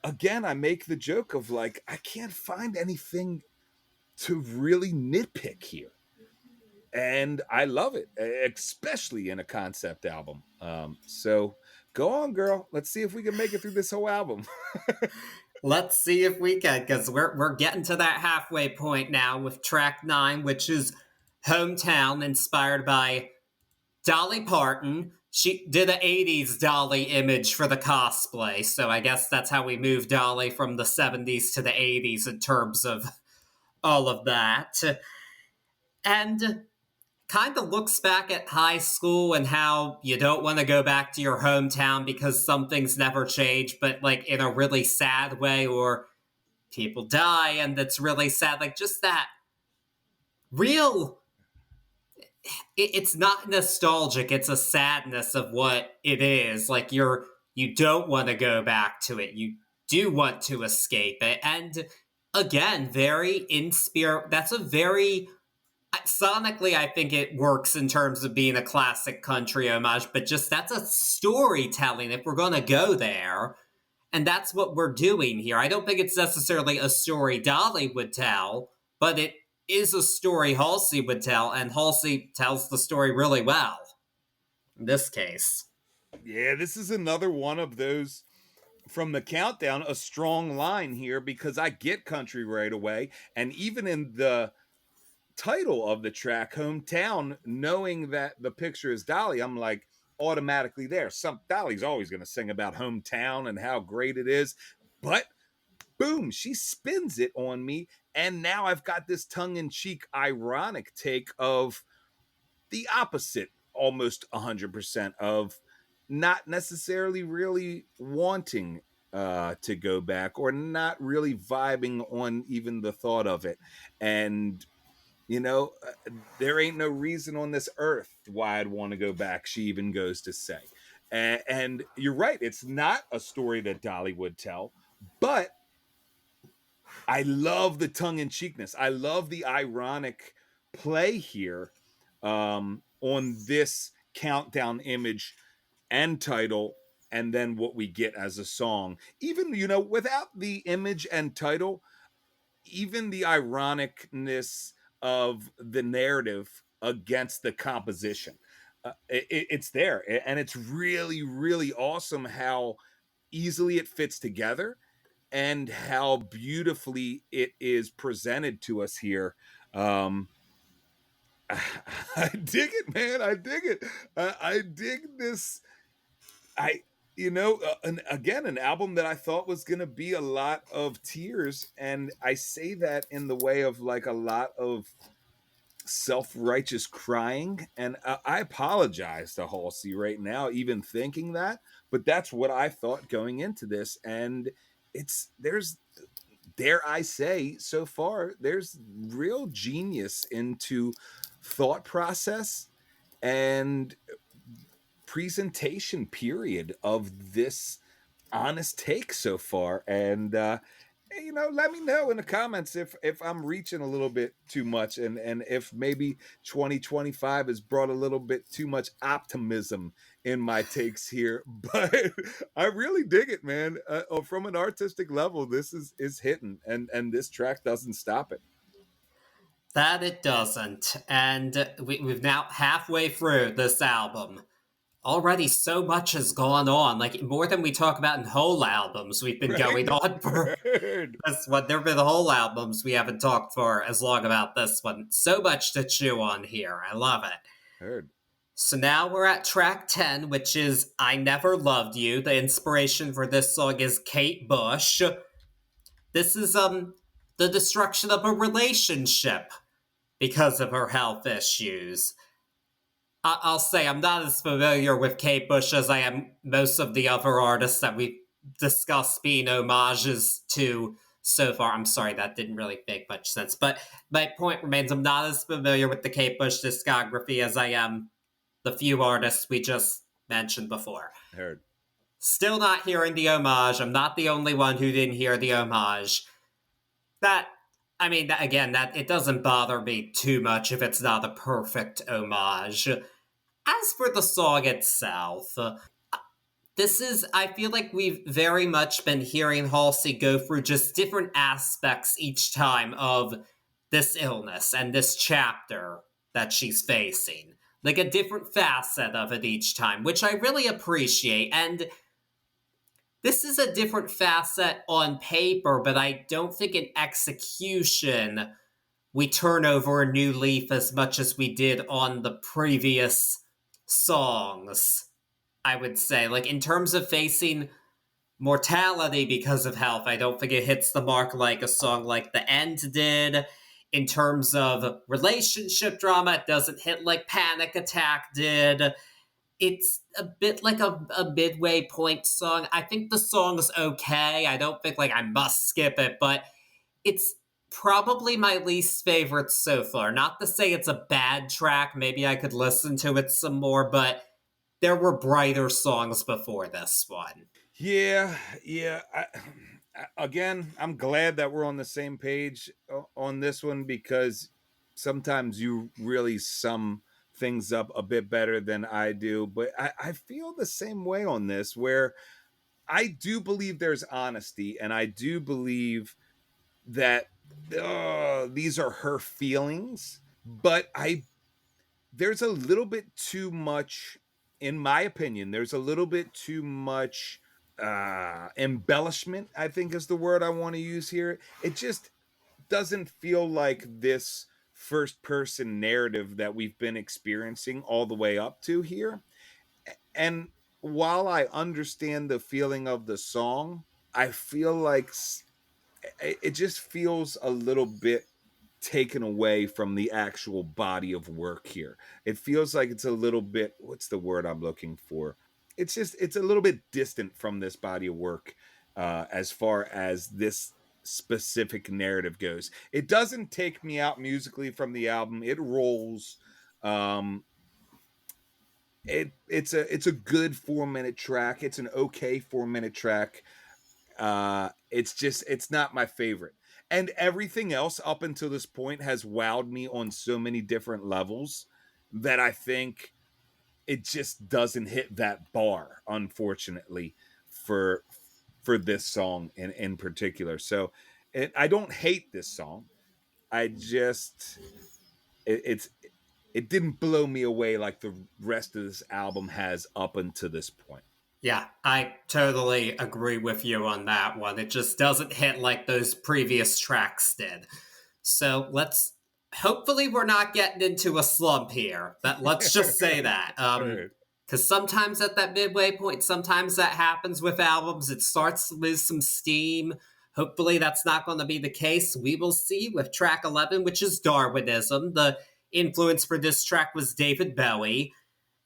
Again, I make the joke of like, I can't find anything to really nitpick here, and I love it, especially in a concept album. So go on, girl. Let's see if we can make it through this whole album. Let's see if we can, because we're getting to that halfway point now with track 9, which is Hometown, inspired by Dolly Parton. She did an 80s Dolly image for the cosplay, so I guess that's how we moved Dolly from the 70s to the 80s in terms of all of that. And kind of looks back at high school and how you don't want to go back to your hometown because some things never change, but like in a really sad way, or people die and it's really sad. Like just that real, it's not nostalgic, it's a sadness of what it is. Like you don't want to go back to it. You do want to escape it. And again, very in spirit. That's a very sonically, I think it works in terms of being a classic country homage, but just that's a storytelling if we're going to go there. And that's what we're doing here. I don't think it's necessarily a story Dolly would tell, but it is a story Halsey would tell, and Halsey tells the story really well in this case. Yeah, this is another one of those from the countdown, a strong line here, because I get country right away. And even in the title of the track, Hometown, knowing that the picture is Dolly, I'm like automatically there. Some Dolly's always going to sing about hometown and how great it is. But boom, she spins it on me. And now I've got this tongue in cheek, ironic take of the opposite, almost 100% of not necessarily really wanting to go back, or not really vibing on even the thought of it. And there ain't no reason on this earth why I'd want to go back, she even goes to say. And you're right, it's not a story that Dolly would tell, but I love the tongue-in-cheekness. I love the ironic play here, on this countdown image and title, and then what we get as a song. Even, without the image and title, even the ironicness of the narrative against the composition, it's there. And it's really, really awesome how easily it fits together and how beautifully it is presented to us here. Um, I dig it, man. I dig it. I dig this. I, and again, an album that I thought was going to be a lot of tears. And I say that in the way of like a lot of self-righteous crying. And I apologize to Halsey right now, even thinking that, but that's what I thought going into this. And there's, dare I say, so far, there's real genius into thought process and presentation period of this honest take so far. And let me know in the comments if I'm reaching a little bit too much, and if maybe 2025 has brought a little bit too much optimism in my takes here. But I really dig it, man. From an artistic level, this is hitting, and this track doesn't stop it. That it doesn't. And we've now halfway through this album. Already so much has gone on, like more than we talk about in whole albums we've been going Right. on for this one. There have been whole albums we haven't talked for as long about this one. So much to chew on here. I love it. Heard. So now we're at track 10, which is I Never Loved You. The inspiration for this song is Kate Bush. This is the destruction of a relationship because of her health issues. I'll say I'm not as familiar with Kate Bush as I am most of the other artists that we've discussed being homages to so far. I'm sorry, that didn't really make much sense. But my point remains I'm not as familiar with the Kate Bush discography as I am the few artists we just mentioned before. Heard. Still not hearing the homage. I'm not the only one who didn't hear the homage. That, I mean, again, that it doesn't bother me too much if it's not a perfect homage. As for the song itself, I feel like we've very much been hearing Halsey go through just different aspects each time of this illness and this chapter that she's facing. Like a different facet of it each time, which I really appreciate. And this is a different facet on paper, but I don't think in execution we turn over a new leaf as much as we did on the previous songs, I would say. Like, in terms of facing mortality because of health, I don't think it hits the mark like a song like The End did. In terms of relationship drama, it doesn't hit like Panic Attack did. It's a bit like a midway point song. I think the song's okay. I don't think like I must skip it, but it's probably my least favorite so far. Not to say it's a bad track. Maybe I could listen to it some more, but there were brighter songs before this one. Yeah, yeah. Again, I'm glad that we're on the same page on this one, because sometimes you really sum things up a bit better than I do. But I feel the same way on this, where I do believe there's honesty, and I do believe that these are her feelings, but there's a little bit too much, in my opinion. There's a little bit too much embellishment, I think is the word I want to use here. It just doesn't feel like this first person narrative that we've been experiencing all the way up to here. And while I understand the feeling of the song, I feel like it just feels a little bit taken away from the actual body of work here. It feels like it's a little bit, what's the word I'm looking for? It's a little bit distant from this body of work as far as this specific narrative goes. It doesn't take me out musically from the album. It rolls. It's a good 4-minute track. It's an okay 4-minute track. It's not my favorite. And everything else up until this point has wowed me on so many different levels that I think it just doesn't hit that bar, unfortunately, for this song in particular. So I don't hate this song. I just it didn't blow me away like the rest of this album has up until this point. Yeah, I totally agree with you on that one. It just doesn't hit like those previous tracks did. So hopefully we're not getting into a slump here. But let's just say that. Right. Because sometimes at that midway point, sometimes that happens with albums. It starts to lose some steam. Hopefully that's not going to be the case. We will see with track 11, which is Darwinism. The influence for this track was David Bowie.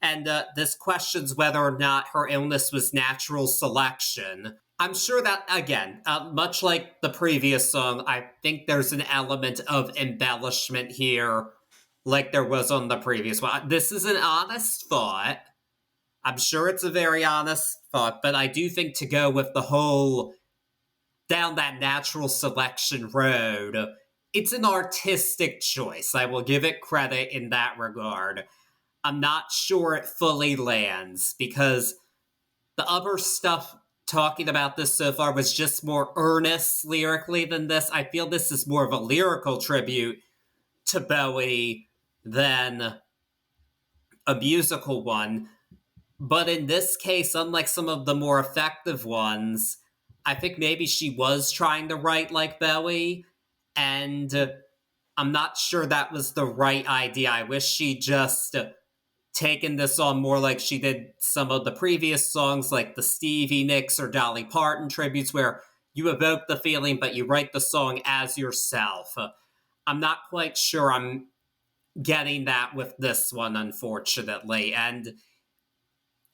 And this questions whether or not her illness was natural selection. I'm sure that, again, much like the previous song, I think there's an element of embellishment here, like there was on the previous one. This is an honest thought. I'm sure it's a very honest thought, but I do think to go with the whole down that natural selection road, it's an artistic choice. I will give it credit in that regard. I'm not sure it fully lands because the other stuff talking about this so far was just more earnest lyrically than this. I feel this is more of a lyrical tribute to Bowie than a musical one. But in this case, unlike some of the more effective ones, I think maybe she was trying to write like Bowie, and I'm not sure that was the right idea. I wish she just taken this on more like she did some of the previous songs, like the Stevie Nicks or Dolly Parton tributes, where you evoke the feeling, but you write the song as yourself. I'm not quite sure I'm getting that with this one, unfortunately. And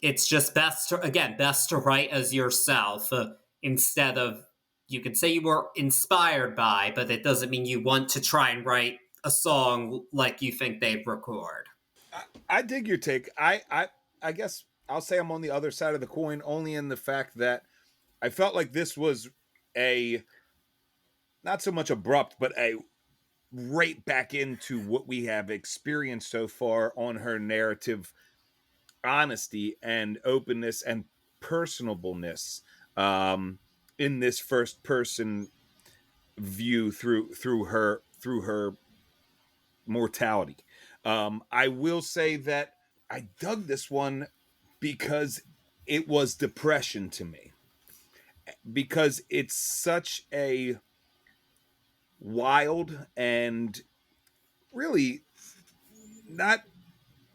it's just best to write as yourself instead of, you could say you were inspired by, but it doesn't mean you want to try and write a song like you think they'd record. I dig your take. I guess I'll say I'm on the other side of the coin, only in the fact that I felt like this was a not so much abrupt, but a right back into what we have experienced so far on her narrative honesty and openness and personableness, in this first person view through her mortality. I will say that I dug this one because it was depression to me, because it's such a wild and really not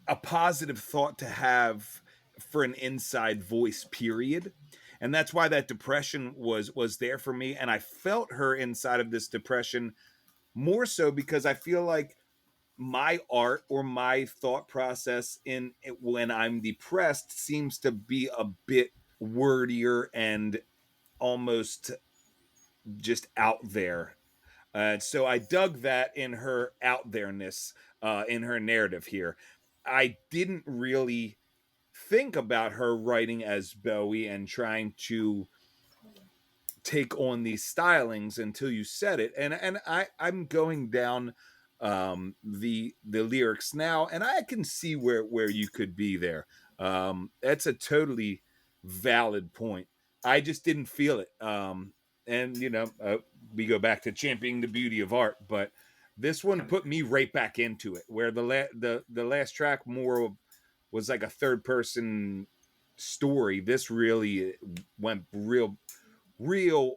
a positive thought to have for an inside voice, period. And that's why that depression was there for me, and I felt her inside of this depression more so because I feel like my art or my thought process in it when I'm depressed seems to be a bit wordier and almost just out there. So I dug that in her out there-ness, in her narrative here. I didn't really think about her writing as Bowie and trying to take on these stylings until you said it, and I'm going down the lyrics now, and I can see where you could be there. That's a totally valid point. I just didn't feel it. And we go back to championing the beauty of art, but this one put me right back into it, where the last track more was like a third person story. This really went real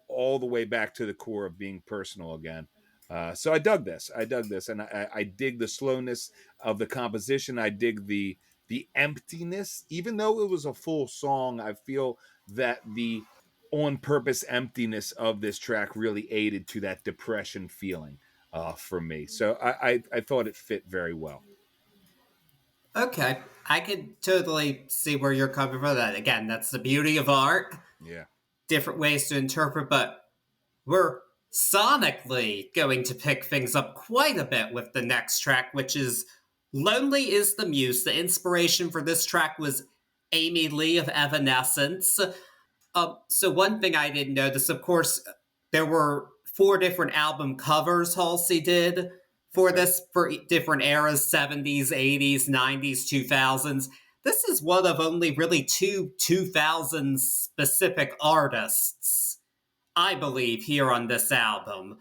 all the way back to the core of being personal again. So I dug this. And I dig the slowness of the composition. I dig the emptiness, even though it was a full song. I feel that the on purpose emptiness of this track really aided to that depression feeling for me. So I thought it fit very well. Okay, I can totally see where you're coming from. That again, that's the beauty of art. Yeah. Different ways to interpret, but we're sonically going to pick things up quite a bit with the next track, which is "Lonely Is the Muse." The inspiration for this track was Amy Lee of Evanescence. So one thing I didn't notice, of course, there were 4 different album covers Halsey did for this, for different eras: 70s, 80s, 90s, 2000s. This is one of only really 2 2000s specific artists, I believe, here on this album.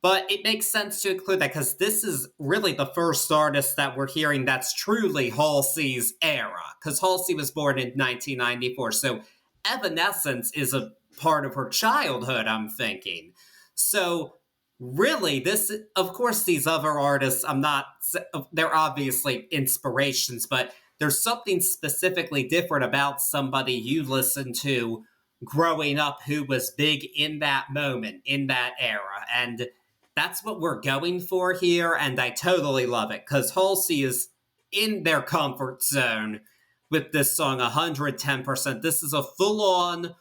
But it makes sense to include that because this is really the first artist that we're hearing that's truly Halsey's era. Because Halsey was born in 1994, so Evanescence is a part of her childhood, I'm thinking. So really, this, of course, these other artists, they're obviously inspirations, but there's something specifically different about somebody you listen to growing up who was big in that moment, in that era. And that's what we're going for here. And I totally love it because Halsey is in their comfort zone with this song 110%. This is a full on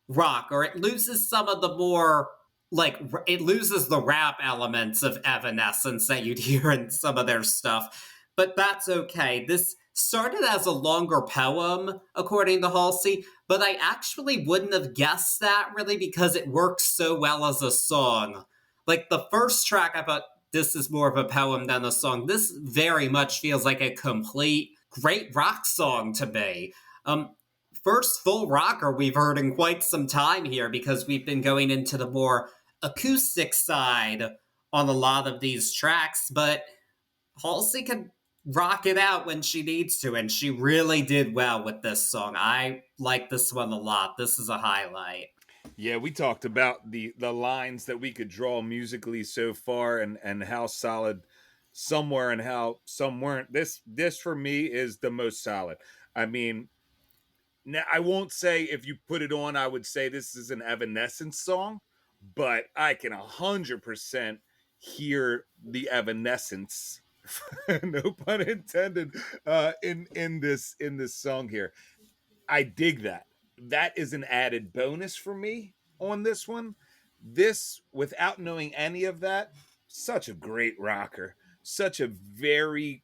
rock, or it loses some of the more, like, it loses the rap elements of Evanescence that you'd hear in some of their stuff, but that's okay. This started as a longer poem, according to Halsey, but I actually wouldn't have guessed that really because it works so well as a song. Like the first track, I thought this is more of a poem than a song. This very much feels like a complete great rock song to me. First full rocker we've heard in quite some time here because we've been going into the more acoustic side on a lot of these tracks, but Halsey can rock it out when she needs to, and she really did well with this song. I like this one a lot. This is a highlight. Yeah, we talked about the lines that we could draw musically so far, and how solid some were and how some weren't. This for me is the most solid. I mean, now I won't say if you put it on, I would say this is an Evanescence song, but I can 100% hear the Evanescence, no pun intended, in this song here. I dig that. That is an added bonus for me on this one. This, without knowing any of that, such a great rocker. Such a very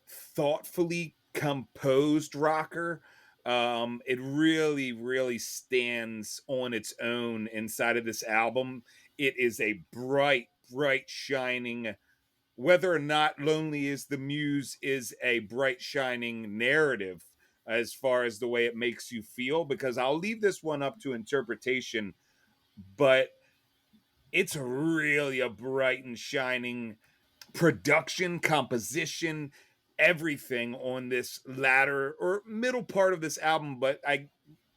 thoughtfully composed rocker. It really, really stands on its own inside of this album. It is a bright, bright, shining, whether or not Lonely is the Muse is a bright, shining narrative as far as the way it makes you feel, because I'll leave this one up to interpretation, but it's really a bright and shining production, composition, everything on this latter or middle part of this album. But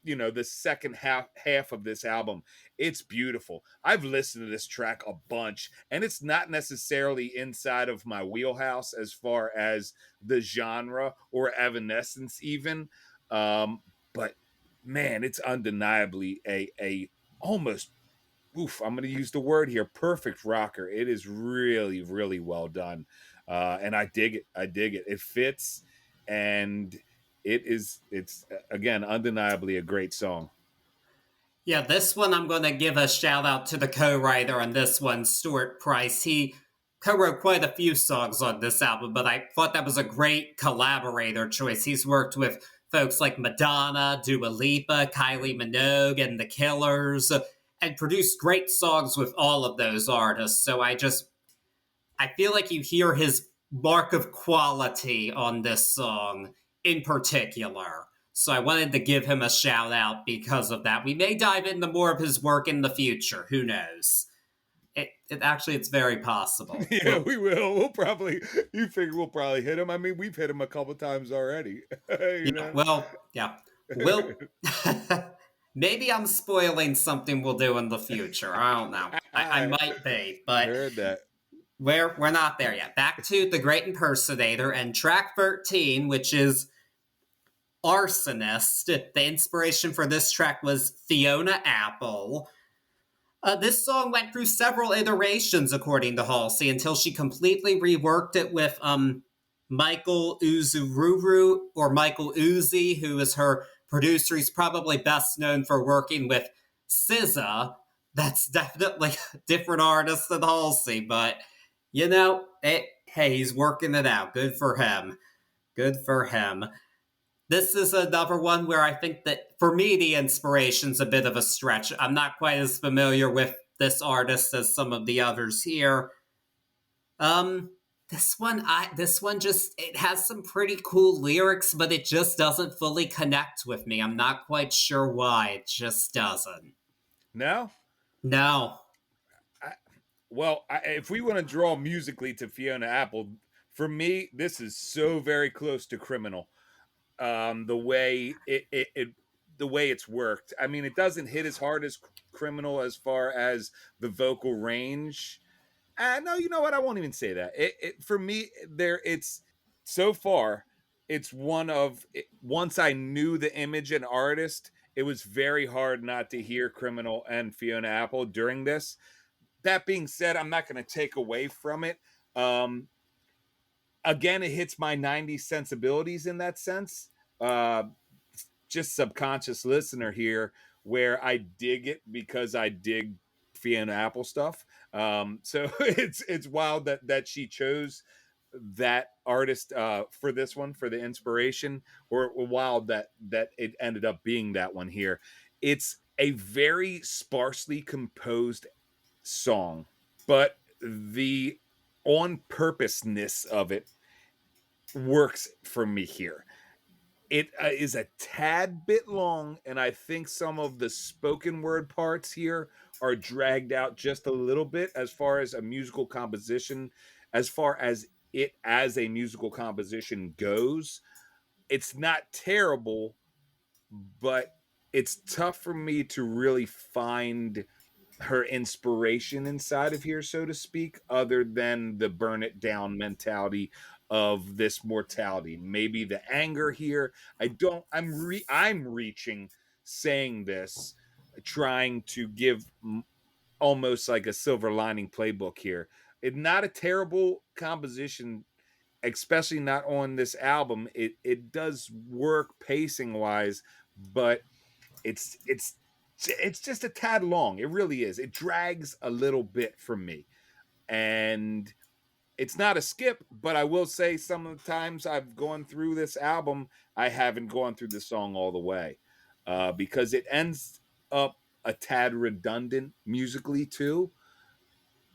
the second half of this album, it's beautiful. I've listened to this track a bunch, and it's not necessarily inside of my wheelhouse as far as the genre or Evanescence even, but man, it's undeniably a almost, I'm going to use the word here, perfect rocker. It is really, really well done. And I dig it. I dig it. It fits, and it's again, undeniably a great song. Yeah, this one I'm going to give a shout out to the co-writer on this one, Stuart Price. He co-wrote quite a few songs on this album, but I thought that was a great collaborator choice. He's worked with folks like Madonna, Dua Lipa, Kylie Minogue, and The Killers, and produced great songs with all of those artists. So I feel like you hear his mark of quality on this song in particular. So I wanted to give him a shout out because of that. We may dive into more of his work in the future. Who knows? It's very possible. Yeah, we will. We'll probably. You figure we'll probably hit him. I mean, we've hit him a couple times already. you Yeah, know. well, yeah. We'll maybe I'm spoiling something we'll do in the future. I don't know. I might be, I but heard that. we're not there yet. Back to The Great Impersonator and track 13, which is Arsonist. The inspiration for this track was Fiona Apple. This song went through several iterations, according to Halsey, until she completely reworked it with Michael Uzururu, or Michael Uzi, who is her producer. He's probably best known for working with SZA. That's definitely a different artist than Halsey, but hey, he's working it out. Good for him. Good for him. This is another one where I think that, for me, the inspiration's a bit of a stretch. I'm not quite as familiar with this artist as some of the others here. This one just, it has some pretty cool lyrics, but it just doesn't fully connect with me. I'm not quite sure why. It just doesn't. No. No. If we want to draw musically to Fiona Apple, for me, this is so very close to Criminal. The way it the way it's worked. I mean, it doesn't hit as hard as Criminal as far as the vocal range. No, you know what? I won't even say that. For me, it's so far. It's once I knew the image and artist, it was very hard not to hear Criminal and Fiona Apple during this. That being said, I'm not going to take away from it. Again, it hits my 90s sensibilities in that sense. Just subconscious listener here, where I dig it because I dig Fiona Apple stuff. So it's wild that she chose that artist for this one for the inspiration, or wild that it ended up being that one here. It's a very sparsely composed song, but the on purposeness of it works for me here. It is a tad bit long, and I think some of the spoken word parts here are dragged out just a little bit as far as a musical composition, as far as it as a musical composition goes. It's not terrible, but it's tough for me to really find her inspiration inside of here, so to speak, other than the burn it down mentality of this mortality. Maybe the anger here. I'm reaching saying this, trying to give almost like a silver lining playbook here. It's not a terrible composition, especially not on this album. It does work pacing wise, but it's just a tad long. It really is. It drags a little bit for me. And it's not a skip, but I will say some of the times I've gone through this album, I haven't gone through the song all the way. Because it ends up a tad redundant musically too.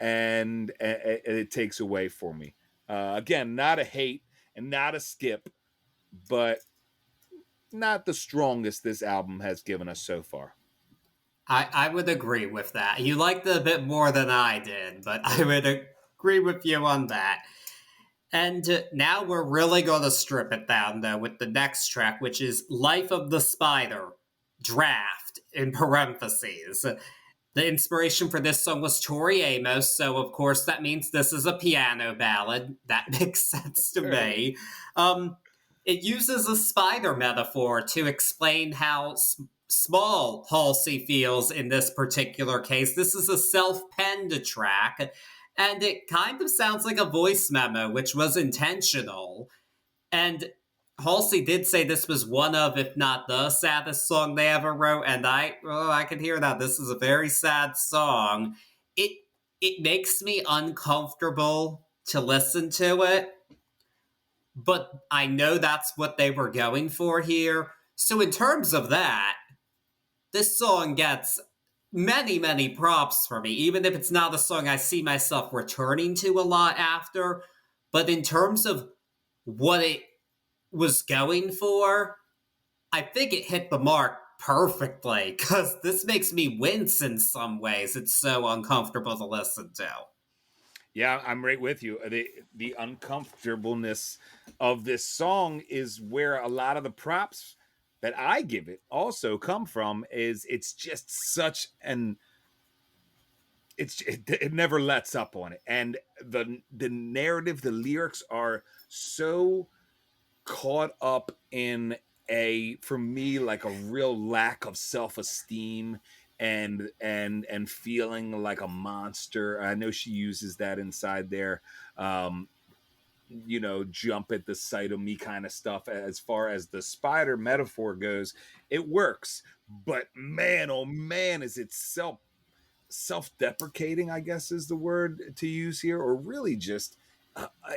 And it takes away for me. Again, not a hate and not a skip, but not the strongest this album has given us so far. I would agree with that. You liked it a bit more than I did, but I would agree with you on that. And now we're really going to strip it down, though, with the next track, which is Life of the Spider, Draft, in parentheses. The inspiration for this song was Tori Amos, so of course that means this is a piano ballad. That makes sense to me. It uses a spider metaphor to explain how small Halsey feels in this particular case. This is a self-penned track, and it kind of sounds like a voice memo, which was intentional. And Halsey did say this was one of, if not the saddest song they ever wrote, and I can hear that. This is a very sad song. It makes me uncomfortable to listen to it, but I know that's what they were going for here. So in terms of that, this song gets many, many props for me, even if it's not a song I see myself returning to a lot after. But in terms of what it was going for, I think it hit the mark perfectly, because this makes me wince in some ways. It's so uncomfortable to listen to. Yeah, I'm right with you. The uncomfortableness of this song is where a lot of the props that I give it also come from. Is it's just such an it never lets up on it, and the narrative, the lyrics are so caught up in a, for me, like a real lack of self-esteem and feeling like a monster. I know she uses that inside there. um Jump at the sight of me kind of stuff. As far as the spider metaphor goes, it works, but man, oh man, is it self-deprecating, I guess is the word to use here, or really just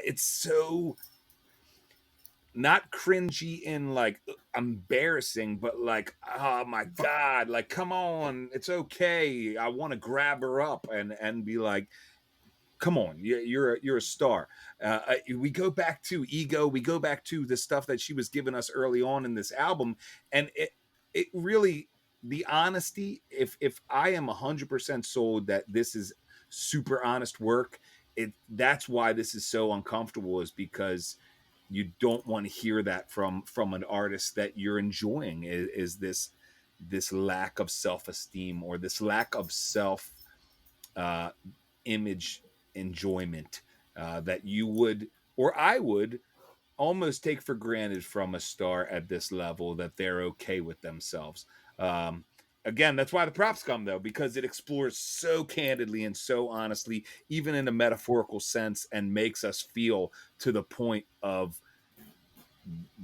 it's so not cringy in like embarrassing, but like, oh my god, like come on, it's okay. I want to grab her up and be like, come on, you're a star. We go back to ego. We go back to the stuff that she was giving us early on in this album, and it really, the honesty. If I am 100% sold that this is super honest work, that's why this is so uncomfortable, is because you don't want to hear that from an artist that you're enjoying. Is this this lack of self-esteem or this lack of self uh, image enjoyment that you would or I would almost take for granted from a star at this level, that they're okay with themselves. Um, Again, that's why the props come though, because it explores so candidly and so honestly, even in a metaphorical sense, and makes us feel to the point of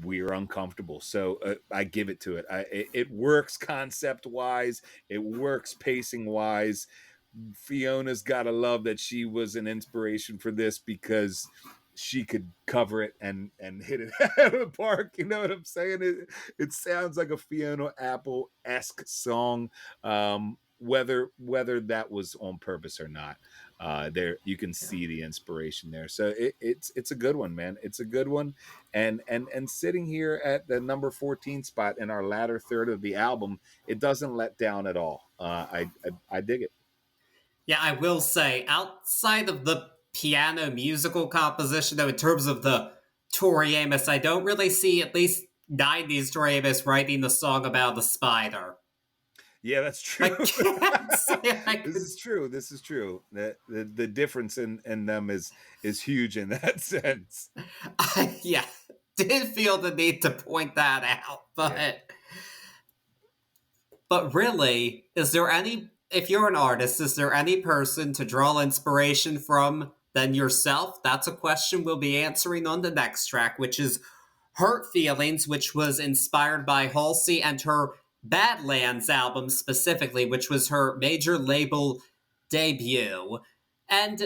we're uncomfortable. So I give it to it. It works concept wise. It works pacing wise. Fiona's got to love that she was an inspiration for this, because she could cover it and hit it out of the park. You know what I'm saying? It sounds like a Fiona Apple esque song. Whether that was on purpose or not, there you can see the inspiration there. So it's a good one, man. It's a good one, and sitting here at the number 14 spot in our latter third of the album, it doesn't let down at all. I dig it. Yeah, I will say, outside of the piano musical composition, though, in terms of the Tori Amos, I don't really see at least 90s Tori Amos writing the song about the spider. Yeah, that's I true. can't say I This could. is true. This is true. The difference in them is huge in that sense. Yeah, did feel the need to point that out, Yeah. but really, is there any, if you're an artist, is there any person to draw inspiration from than yourself? That's a question we'll be answering on the next track, which is Hurt Feelings, which was inspired by Halsey and her Badlands album specifically, which was her major label debut. And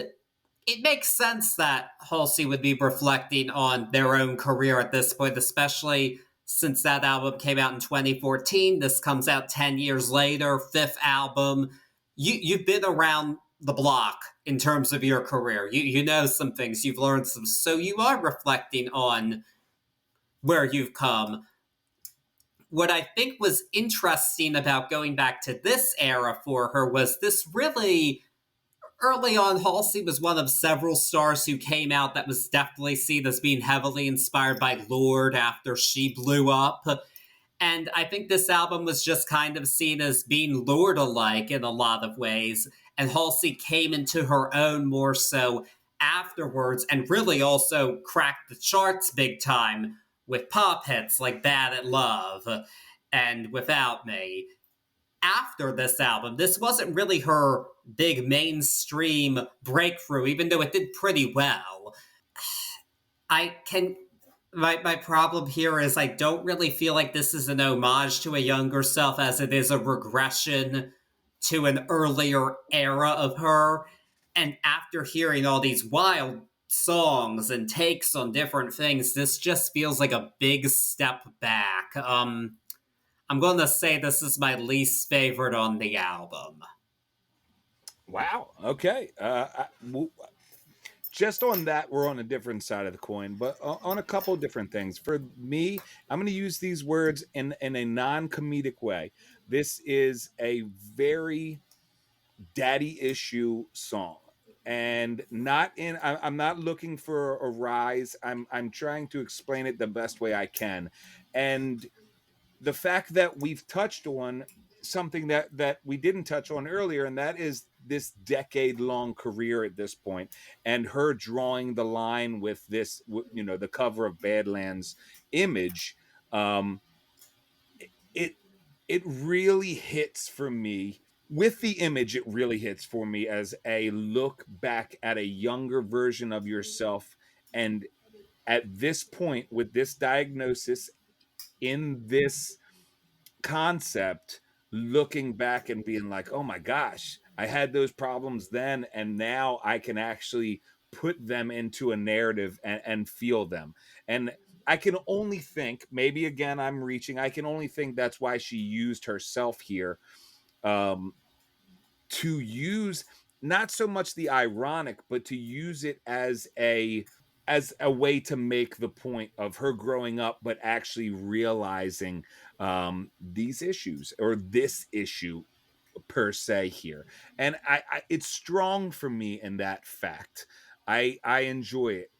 it makes sense that Halsey would be reflecting on their own career at this point, especially since that album came out in 2014. This comes out 10 years later, fifth album. You've been around the block in terms of your career. You know some things, you've learned some, so you are reflecting on where you've come. What I think was interesting about going back to this era for her was this really early on, Halsey was one of several stars who came out that was definitely seen as being heavily inspired by Lorde after she blew up. And I think this album was just kind of seen as being Lorde alike in a lot of ways. And Halsey came into her own more so afterwards and really also cracked the charts big time with pop hits like Bad at Love and Without Me. After this album, this wasn't really her big mainstream breakthrough, even though it did pretty well. I can. My problem here is I don't really feel like this is an homage to a younger self as it is a regression to an earlier era of her. And after hearing all these wild songs and takes on different things, this just feels like a big step back. I'm going to say this is my least favorite on the album. Wow. Okay. Just on that, we're on a different side of the coin, but on a couple of different things. For me, I'm going to use these words in a non-comedic way. This is a very daddy issue song, and not in. I'm not looking for a rise. I'm trying to explain it the best way I can, and the fact that we've touched on something that we didn't touch on earlier, and that is this decade long career at this point, and her drawing the line with this, the cover of Badlands image. um it it really hits for me with the image. It really hits for me as a look back at a younger version of yourself, and at this point, with this diagnosis, in this concept, looking back and being like, oh my gosh, I had those problems then, and now I can actually put them into a narrative and feel them. And I can only think, maybe again I'm reaching, I can only think that's why she used herself here, um, to use not so much the ironic, but to use it as a way to make the point of her growing up, but actually realizing these issues, or this issue per se here. And it's strong for me in that fact. I enjoy it.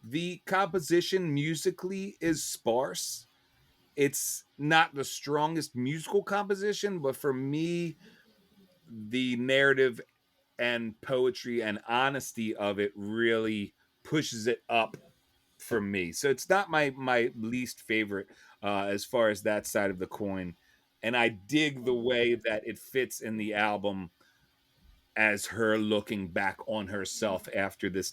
The composition musically is sparse. It's not the strongest musical composition, but for me, the narrative and poetry and honesty of it really pushes it up for me. So it's not my least favorite as far as that side of the coin. And I dig the way that it fits in the album as her looking back on herself after um, this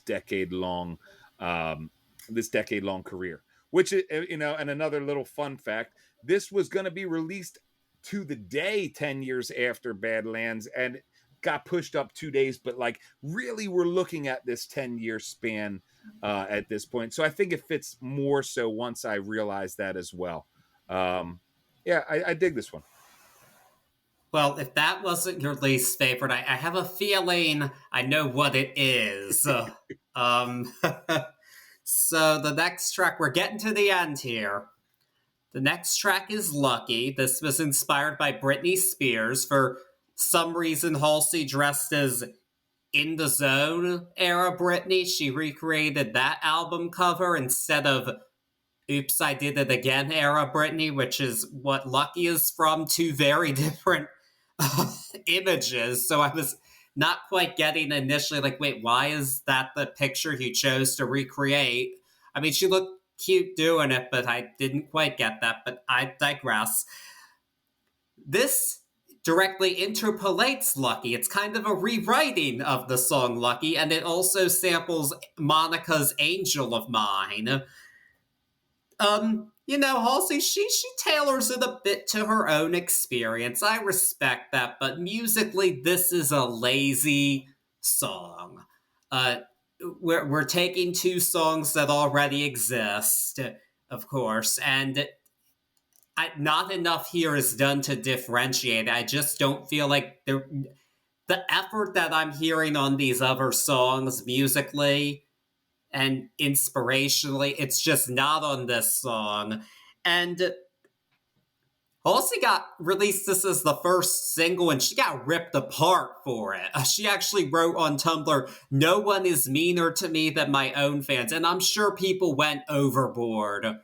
decade long career. Which and another little fun fact: this was going to be released to the day 10 years after Badlands, and got pushed up 2 days. But like, really, we're looking at this 10-year span at this point. So I think it fits more so once I realized that as well. Um, yeah, I dig this one. Well, if that wasn't your least favorite, I have a feeling I know what it is. Um, so the next track, we're getting to the end here. The next track is Lucky. This was inspired by Britney Spears. For some reason, Halsey dressed as In the Zone era Britney. She recreated that album cover instead of Oops, I Did It Again era Britney, which is what Lucky is from. Two very different images. So I was not quite getting initially, like, wait, why is that the picture he chose to recreate? I mean, she looked cute doing it, but I didn't quite get that. But I digress. This directly interpolates Lucky. It's kind of a rewriting of the song Lucky, and it also samples Monica's Angel of Mine. Halsey, she tailors it a bit to her own experience. I respect that, but musically, this is a lazy song. Uh, we're taking two songs that already exist, of course, and not enough here is done to differentiate. I just don't feel like the effort that I'm hearing on these other songs musically and inspirationally, it's just not on this song. And Halsey got released this as the first single, and she got ripped apart for it. She actually wrote on Tumblr, "No one is meaner to me than my own fans," and I'm sure people went overboard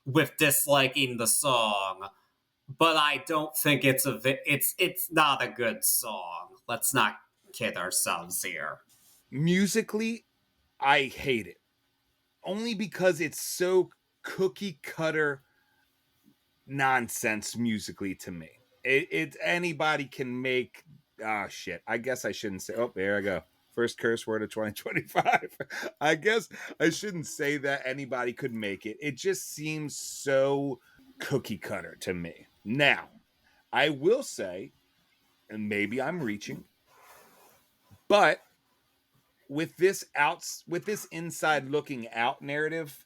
with disliking the song. But I don't think it's not a good song. Let's not kid ourselves here. Musically, I hate it only because it's so cookie cutter nonsense musically to me. It anybody can make. Ah, shit. I guess I shouldn't say. Oh, there I go. First curse word of 2025. I guess I shouldn't say that anybody could make it. It just seems so cookie cutter to me. Now, I will say, and maybe I'm reaching, but with this inside looking out narrative,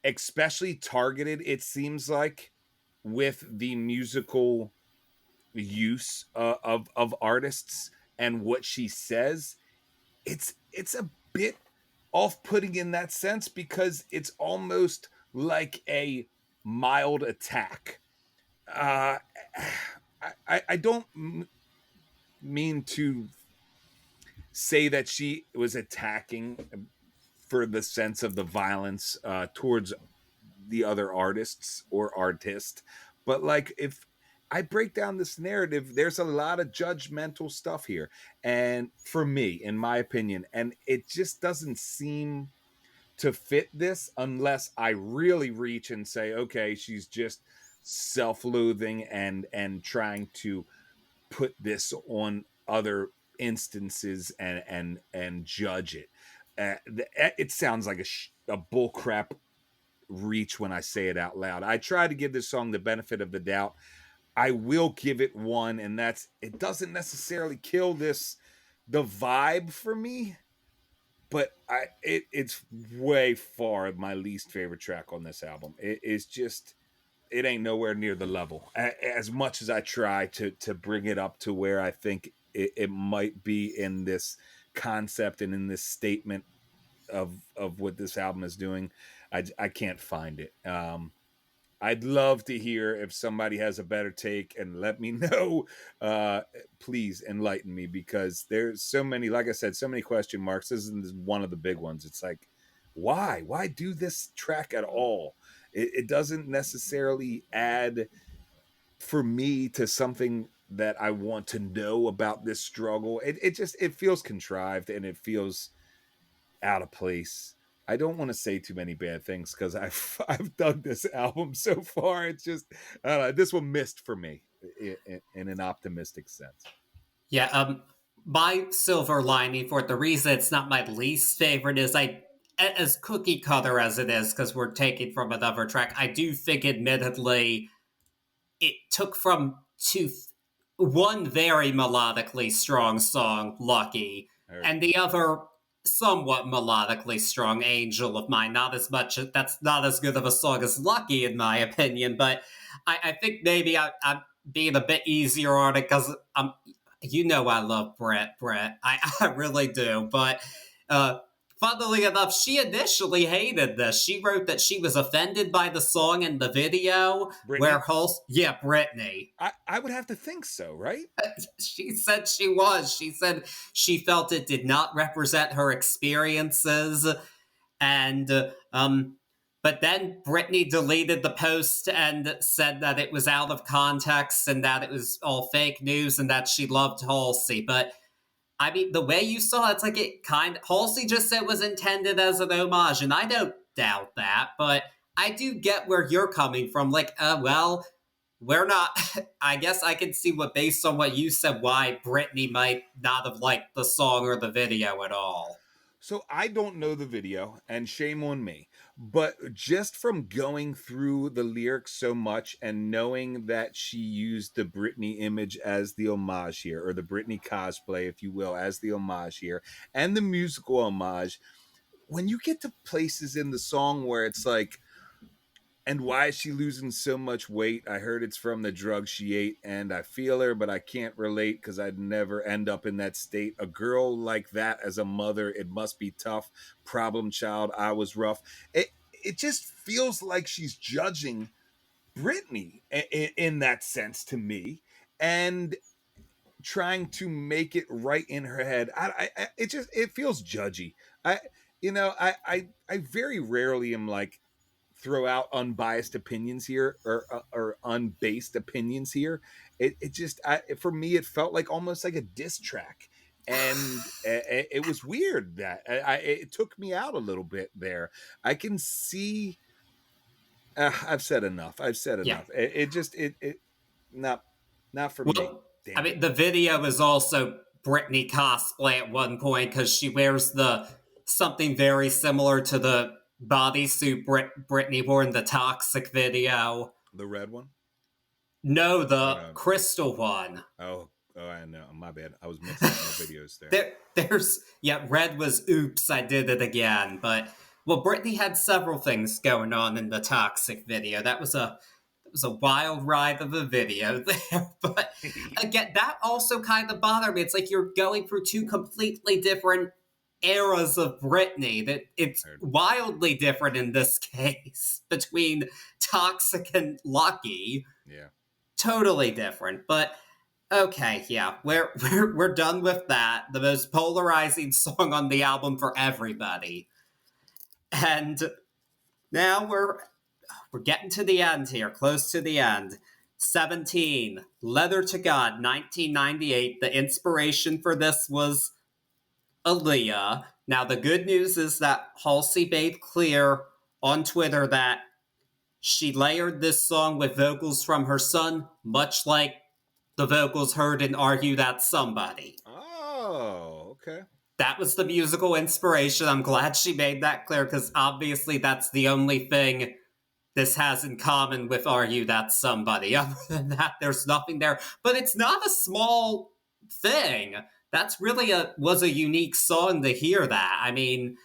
especially targeted, it seems like, with the musical use of artists and what she says, it's a bit off-putting in that sense, because it's almost like a mild attack. uh I don't mean to say that she was attacking for the sense of the violence towards the other artists or artist, but like, if I break down this narrative, there's a lot of judgmental stuff here, and for me, in my opinion, and it just doesn't seem to fit this unless I really reach and say, okay, she's just self-loathing and trying to put this on other instances and judge it. It sounds like a bullcrap reach when I say it out loud. I try to give this song the benefit of the doubt. I will give it one, and that's, it doesn't necessarily kill the vibe for me, but it's way far my least favorite track on this album. It is just, it ain't nowhere near the level. As much as I try to bring it up to where I think it might be in this concept and in this statement of what this album is doing, I can't find it. I'd love to hear if somebody has a better take and let me know. Please enlighten me, because there's so many, like I said, so many question marks. This is one of the big ones. It's like, why do this track at all? It doesn't necessarily add for me to something that I want to know about this struggle. It feels contrived and it feels out of place. I don't want to say too many bad things because I've dug this album so far. It's just this one missed for me in an optimistic sense. Yeah, my silver lining for it, the reason it's not my least favorite is as cookie cutter as it is, because we're taking from another track, I do think admittedly it took from one very melodically strong song, Lucky, and the other somewhat melodically strong, Angel of Mine. Not as much, that's not as good of a song as Lucky in my opinion, but I think maybe I'm being a bit easier on it because I'm, you know, I love Brett. I really do. But funnily enough, she initially hated this. She wrote that she was offended by the song and the video Brittany? yeah, Brittany. I would have to think so, right? She said she was. She said she felt it did not represent her experiences. And but then Brittany deleted the post and said that it was out of context and that it was all fake news and that she loved Halsey. But I mean, the way you saw it, it's like Halsey just said it was intended as an homage, and I don't doubt that, but I do get where you're coming from. Like, well, we're not, I guess I can see what, based on what you said, why Brittany might not have liked the song or the video at all. So I don't know the video, and shame on me. But just from going through the lyrics so much and knowing that she used the Britney image as the homage here, or the Britney cosplay, if you will, as the homage here, and the musical homage, when you get to places in the song where it's like, and why is she losing so much weight? I heard it's from the drugs she ate, and I feel her, but I can't relate because I'd never end up in that state. A girl like that as a mother, it must be tough. Problem child, I was rough. It just feels like she's judging Britney in that sense to me, and trying to make it right in her head. It feels judgy. I very rarely am like throw out unbiased opinions here or unbased opinions here. It just for me it felt like almost like a diss track, and it was weird that it took me out a little bit there. I can see. I've said enough. Yeah. It not for me. Well, Damn I it. mean, the video is also Britney cosplay at one point because she wears something very similar to the bodysuit Britney wore in the Toxic video. The red one? No, the no. crystal one. Oh, I know. My bad. I was mixing up my videos there. There's red was oops, I did it again. But well, Britney had several things going on in the Toxic video. That was a wild ride of a video there. But again, that also kind of bothered me. It's like you're going through two completely different eras of Britney. That it's wildly different in this case between Toxic and Lucky. Yeah. Totally different. But okay, yeah, we're done with that. The most polarizing song on the album for everybody. And now we're getting to the end here, close to the end. 17, Letter to God, 1998. The inspiration for this was Aaliyah. Now, the good news is that Halsey made clear on Twitter that she layered this song with vocals from her son, much like the vocals heard in Argue That Somebody. Oh, okay. That was the musical inspiration. I'm glad she made that clear because obviously that's the only thing this has in common with Argue That Somebody. Other than that, there's nothing there. But it's not a small thing. That's really was a unique song to hear that. I mean,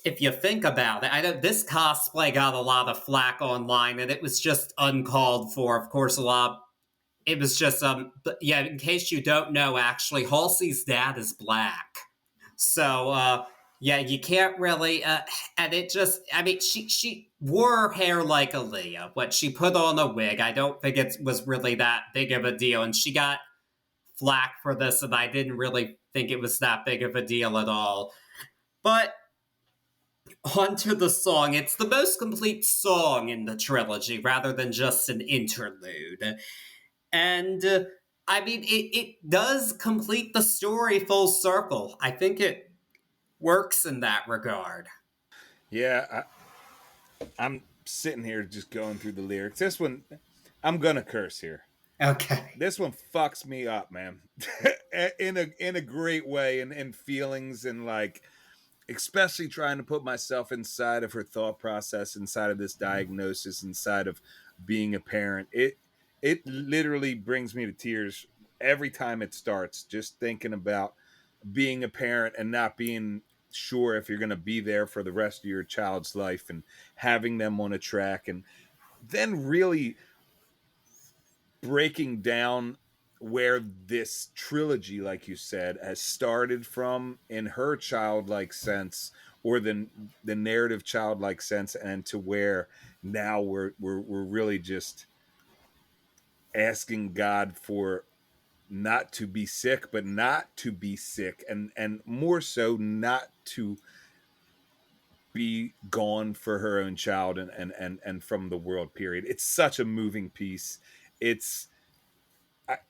if you think about it, I know this cosplay got a lot of flack online, and it was just uncalled for. Of course, it was just but yeah. In case you don't know, actually, Halsey's dad is black, so yeah, you can't really. And it just, I mean, she wore her hair like Aaliyah, but she put on a wig. I don't think it was really that big of a deal, and she got flack for this, and I didn't really think it was that big of a deal at all. But onto the song. It's the most complete song in the trilogy rather than just an interlude. And I mean, it does complete the story full circle. I think it works in that regard. Yeah, I'm sitting here just going through the lyrics. This one, I'm gonna curse here. Okay. This one fucks me up, man, in a great way, and feelings, and like, especially trying to put myself inside of her thought process, inside of this diagnosis, inside of being a parent. It literally brings me to tears every time it starts, just thinking about being a parent and not being sure if you're going to be there for the rest of your child's life, and having them on a track, and then really breaking down where this trilogy, like you said, has started from in her childlike sense, or the narrative childlike sense, and to where now we're really just asking God for not to be sick, but not to be sick, and more so not to be gone for her own child, and from the world, period. It's such a moving piece. It's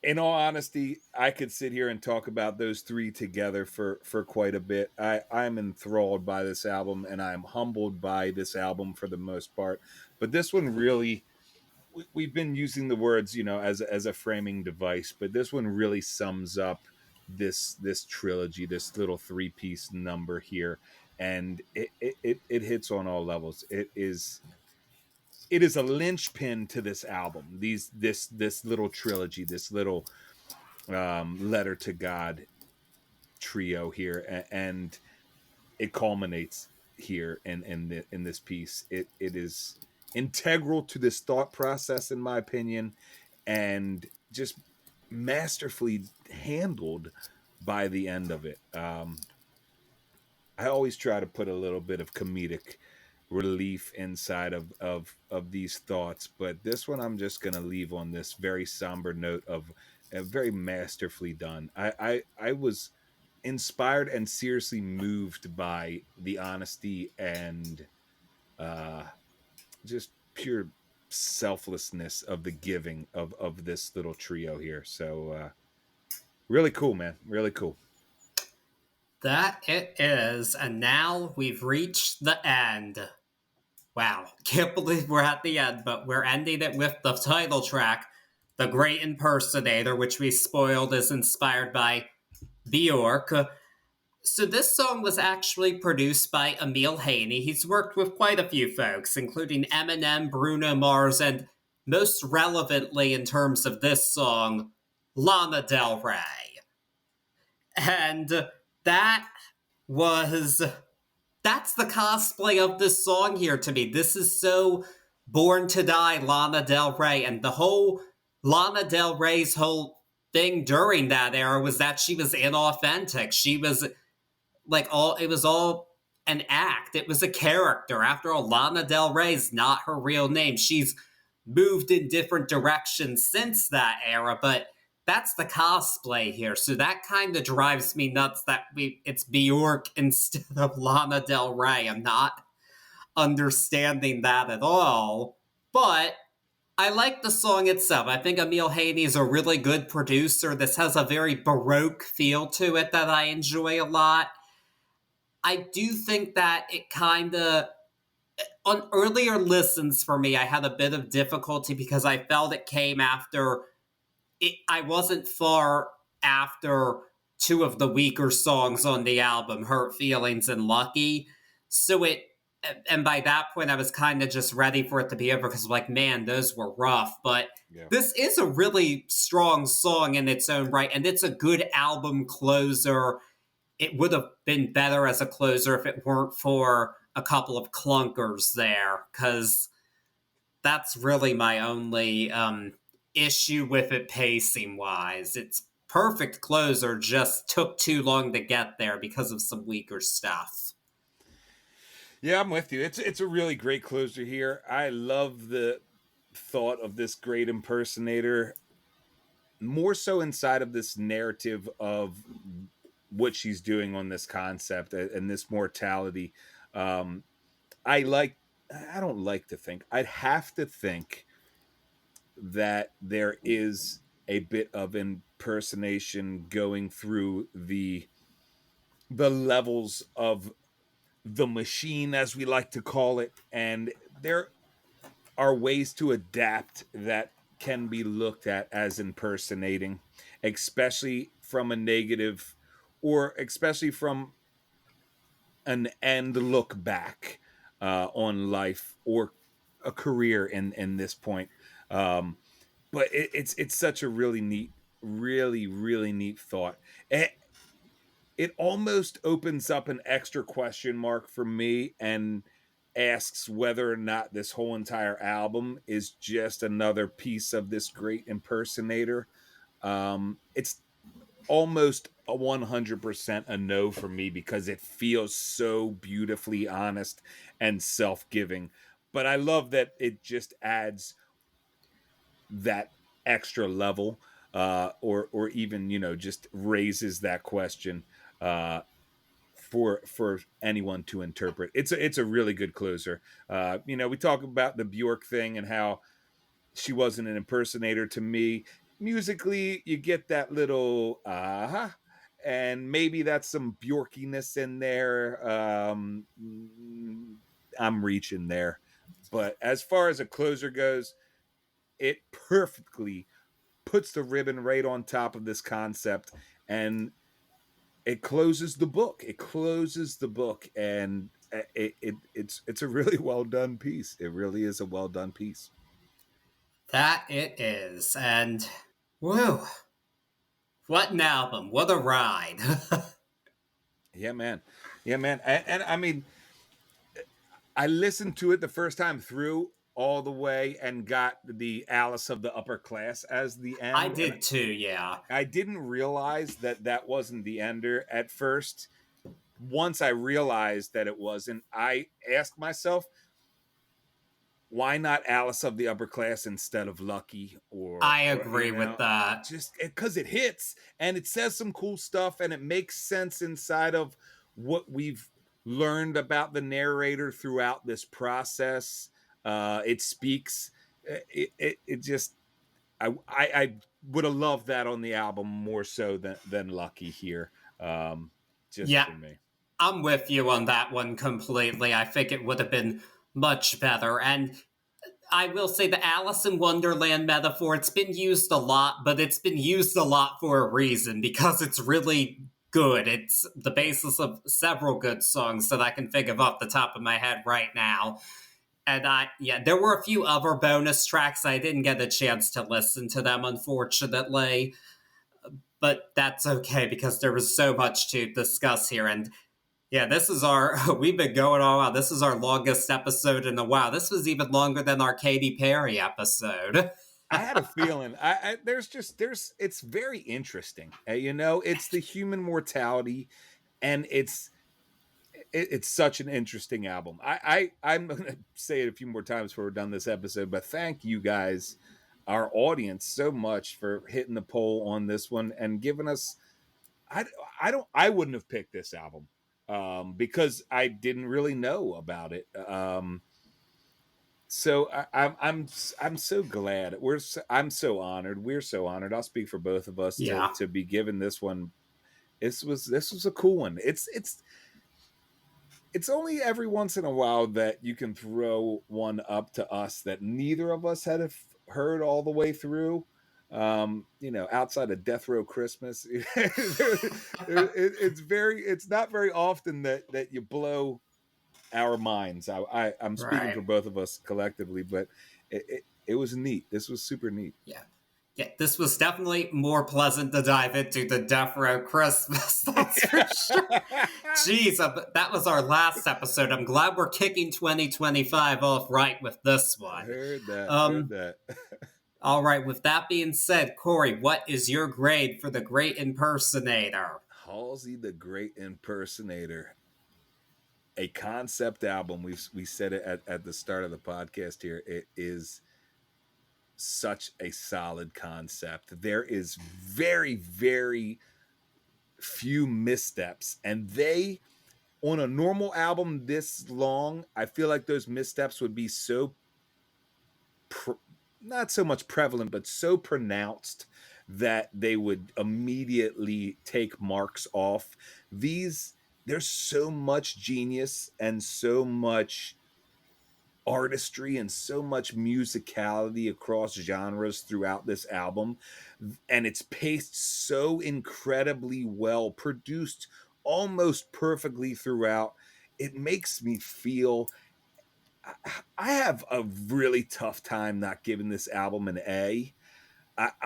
In all honesty, I could sit here and talk about those three together for quite a bit. I'm enthralled by this album, and I'm humbled by this album for the most part. But this one really, we've been using the words, as a framing device, but this one really sums up this trilogy, this little three-piece number here, and it hits on all levels. It is a linchpin to this album. This little trilogy, this little letter to God trio here, and it culminates here in this piece. It is integral to this thought process, in my opinion, and just masterfully handled by the end of it. I always try to put a little bit of comedic relief inside of these thoughts, but this one I'm just gonna leave on this very somber note of very masterfully done. I was inspired and seriously moved by the honesty and uh just pure selflessness of the giving of this little trio here. So really cool, man, really cool. That it is. And now we've reached the end. Wow. Can't believe we're at the end, but we're ending it with the title track, The Great Impersonator, which we spoiled is inspired by Bjork. So this song was actually produced by Emil Haney. He's worked with quite a few folks, including Eminem, Bruno Mars, and most relevantly in terms of this song, Lana Del Rey. And that was that's the cosplay of this song here to me. This is so Born to Die Lana Del Rey, and the whole Lana Del Rey's whole thing during that era was that she was inauthentic. She was like all it was all an act. It was a character. After all, Lana Del Rey's not her real name. She's moved in different directions since that era, but that's the cosplay here. So that kind of drives me nuts that it's Bjork instead of Lana Del Rey. I'm not understanding that at all. But I like the song itself. I think Emil Haney is a really good producer. This has a very Baroque feel to it that I enjoy a lot. I do think that it kind of on earlier listens for me, I had a bit of difficulty because I felt it came after I wasn't far after two of the weaker songs on the album, Hurt Feelings and Lucky. So and by that point, I was kind of just ready for it to be over because, like, man, those were rough. But Yeah. this is a really strong song in its own right, and it's a good album closer. It would have been better as a closer if it weren't for a couple of clunkers there, because that's really my only issue with it pacing wise. It's perfect closer, just took too long to get there because of some weaker stuff. Yeah, I'm with you. It's a really great closer here. I love the thought of this great impersonator, more so inside of this narrative of what she's doing on this concept and this mortality. I don't like to think. I'd have to think that there is a bit of impersonation going through the levels of the machine, as we like to call it, and there are ways to adapt that can be looked at as impersonating, especially from a negative, or especially from an end look back on life or a career in this point. Um, but it's such a really neat, really neat thought. It almost opens up an extra question mark for me and asks whether or not this whole entire album is just another piece of this great impersonator. It's almost a 100% a no for me because it feels so beautifully honest and self-giving. But I love that it just adds that extra level, or even, just raises that question for anyone to interpret. It's a really good closer. We talk about the Bjork thing and how she wasn't an impersonator. To me, musically, you get that little and maybe that's some Bjorkiness in there. I'm reaching there, but as far as a closer goes, it perfectly puts the ribbon right on top of this concept, and it closes the book. It closes the book, and it's a really well done piece. It really is a well done piece. That it is. And woo, what an album. What a ride. Yeah, man. Yeah, man. And I mean, I listened to it the first time through all the way and got the Alice of the Upper Class as the I end, and did too, yeah. I didn't realize that that wasn't the ender at first. Once I realized that it wasn't, I asked myself, why not Alice of the Upper Class instead of Lucky, I or agree with that. just because it hits and it says some cool stuff and it makes sense inside of what we've learned about the narrator throughout this process. It speaks. It just I would have loved that on the album more so than Lucky here. Just Yeah, for me. I'm with you on that one completely. I think it would have been much better. And I will say the Alice in Wonderland metaphor, it's been used a lot, but it's been used a lot for a reason because it's really good. It's the basis of several good songs that I can think of off the top of my head right now. And there were a few other bonus tracks. I didn't get a chance to listen to them, unfortunately, but that's okay because there was so much to discuss here. And yeah, this is we've been going on. Wow, this is our longest episode in a while. This was even longer than our Katy Perry episode. I had a feeling. It's very interesting. It's the human mortality, and it's such an interesting album. I'm gonna say it a few more times before we're done this episode, but thank you guys, our audience, so much for hitting the poll on this one and giving us. I wouldn't have picked this album because I didn't really know about it. So I'm so glad I'm so honored. We're so honored. I'll speak for both of us Yeah. to be given this one. This was a cool one. It's only every once in a while that you can throw one up to us that neither of us had heard all the way through. Outside of Death Row Christmas, it's not very often that you blow our minds. I'm speaking for Right. both of us collectively, but it was neat. This was super neat. Yeah. Yeah, this was definitely more pleasant to dive into the Death Row Christmas, that's for sure. Jeez, that was our last episode. I'm glad we're kicking 2025 off right with this one. Heard that. Heard Um, that. all right, with that being said, Cory, what is your grade for The Great Impersonator? Halsey, the Great Impersonator, a concept album. We said it at the start of the podcast here. It is such a solid concept. There is very, very few missteps, and they on a normal album this long, I feel like those missteps would be so not so much prevalent, but so pronounced that they would immediately take marks off. There's so much genius and so much artistry and so much musicality across genres throughout this album, and it's paced so incredibly well, produced almost perfectly throughout. It makes me feel I have a really tough time not giving this album an A.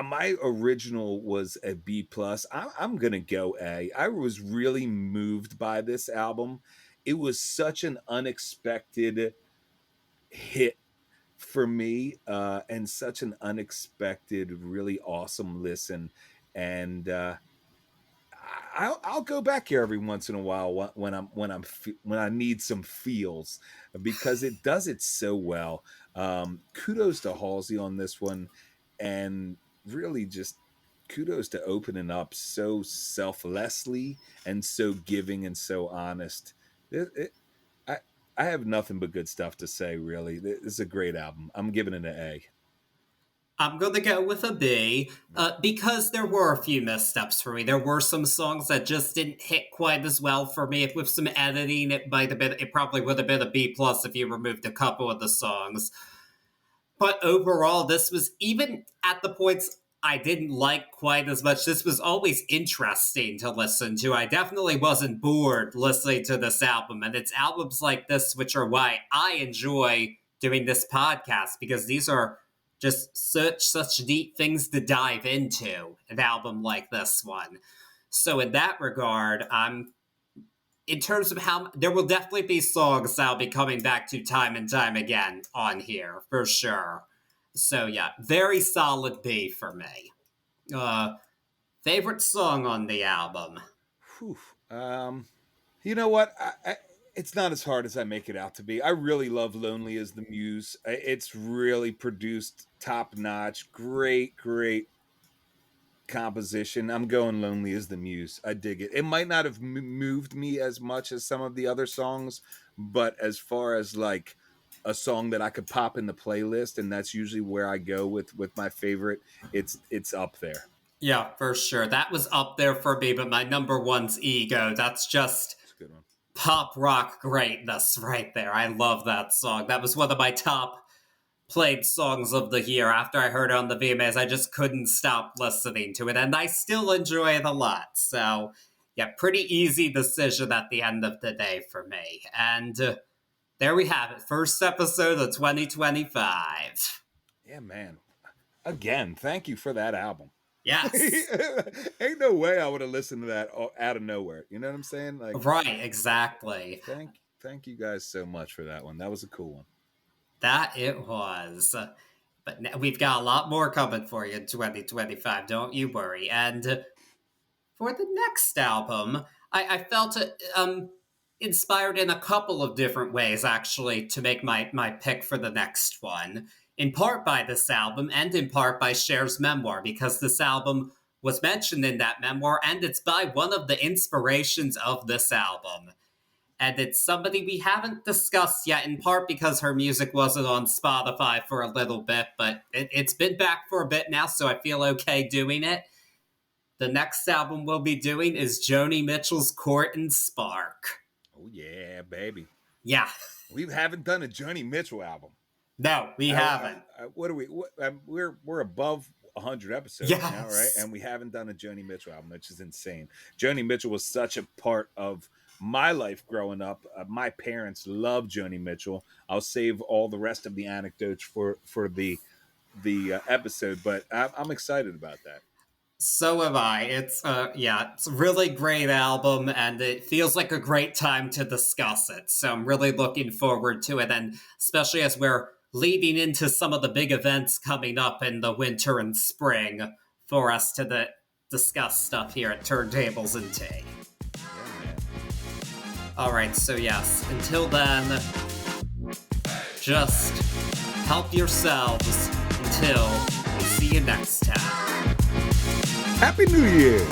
My original was a B plus. I'm gonna go A. I was really moved by this album. It was such an unexpected hit for me, and such an unexpected, really awesome listen. And I'll go back here every once in a while when I need some feels, because it does it so well. Kudos to Halsey on this one, and really just kudos to opening up so selflessly and so giving and so honest. I have nothing but good stuff to say, really. This is a great album. I'm giving it an A. I'm going to go with a B because there were a few missteps for me. There were some songs that just didn't hit quite as well for me. If with some editing, it probably would have been a B plus if you removed a couple of the songs. But overall, this was, even at the points I didn't like quite as much, this was always interesting to listen to. I definitely wasn't bored listening to this album. And it's albums like this which are why I enjoy doing this podcast, because these are just such deep things to dive into, an album like this one. So in that regard, in terms of how, there will definitely be songs I'll be coming back to time and time again on here, for sure. So yeah, very solid B for me. Favorite song on the album? Whew. You know what? It's not as hard as I make it out to be. I really love Lonely as the Muse. It's really produced top notch. Great composition. I'm going Lonely as the Muse. I dig it. It might not have moved me as much as some of the other songs, but as far as like a song that I could pop in the playlist, and that's usually where I go with my favorite, it's up there. Yeah, for sure. That was up there for me, but my number one's Ego. That's just a good one. Pop rock greatness right there. I love that song. That was one of my top played songs of the year. After I heard it on the VMAs, I just couldn't stop listening to it, and I still enjoy it a lot. So, yeah, pretty easy decision at the end of the day for me. And there we have it. First episode of 2025. Yeah, man. Again, thank you for that album. Yes. Ain't no way I would have listened to that out of nowhere. You know what I'm saying? Like, right, exactly. Thank you guys so much for that one. That was a cool one. That it was. But we've got a lot more coming for you in 2025, don't you worry. And for the next album, I felt inspired in a couple of different ways, actually, to make my pick for the next one. In part by this album, and in part by Cher's memoir, because this album was mentioned in that memoir, and it's by one of the inspirations of this album. And it's somebody we haven't discussed yet, in part because her music wasn't on Spotify for a little bit, but it's been back for a bit now, so I feel okay doing it. The next album we'll be doing is Joni Mitchell's Court and Spark. Oh, yeah, baby. Yeah. We haven't done a Joni Mitchell album. No, we haven't. What are we? We're above 100 episodes now, right? And we haven't done a Joni Mitchell album, which is insane. Joni Mitchell was such a part of my life growing up. My parents loved Joni Mitchell. I'll save all the rest of the anecdotes for the episode, but I'm excited about that. So am I. It's it's a really great album, and it feels like a great time to discuss it. So I'm really looking forward to it, and especially as we're leading into some of the big events coming up in the winter and spring for us to discuss stuff here at Turntables and Tea. All right, so yes, until then, just help yourselves until we see you next time. Happy New Year!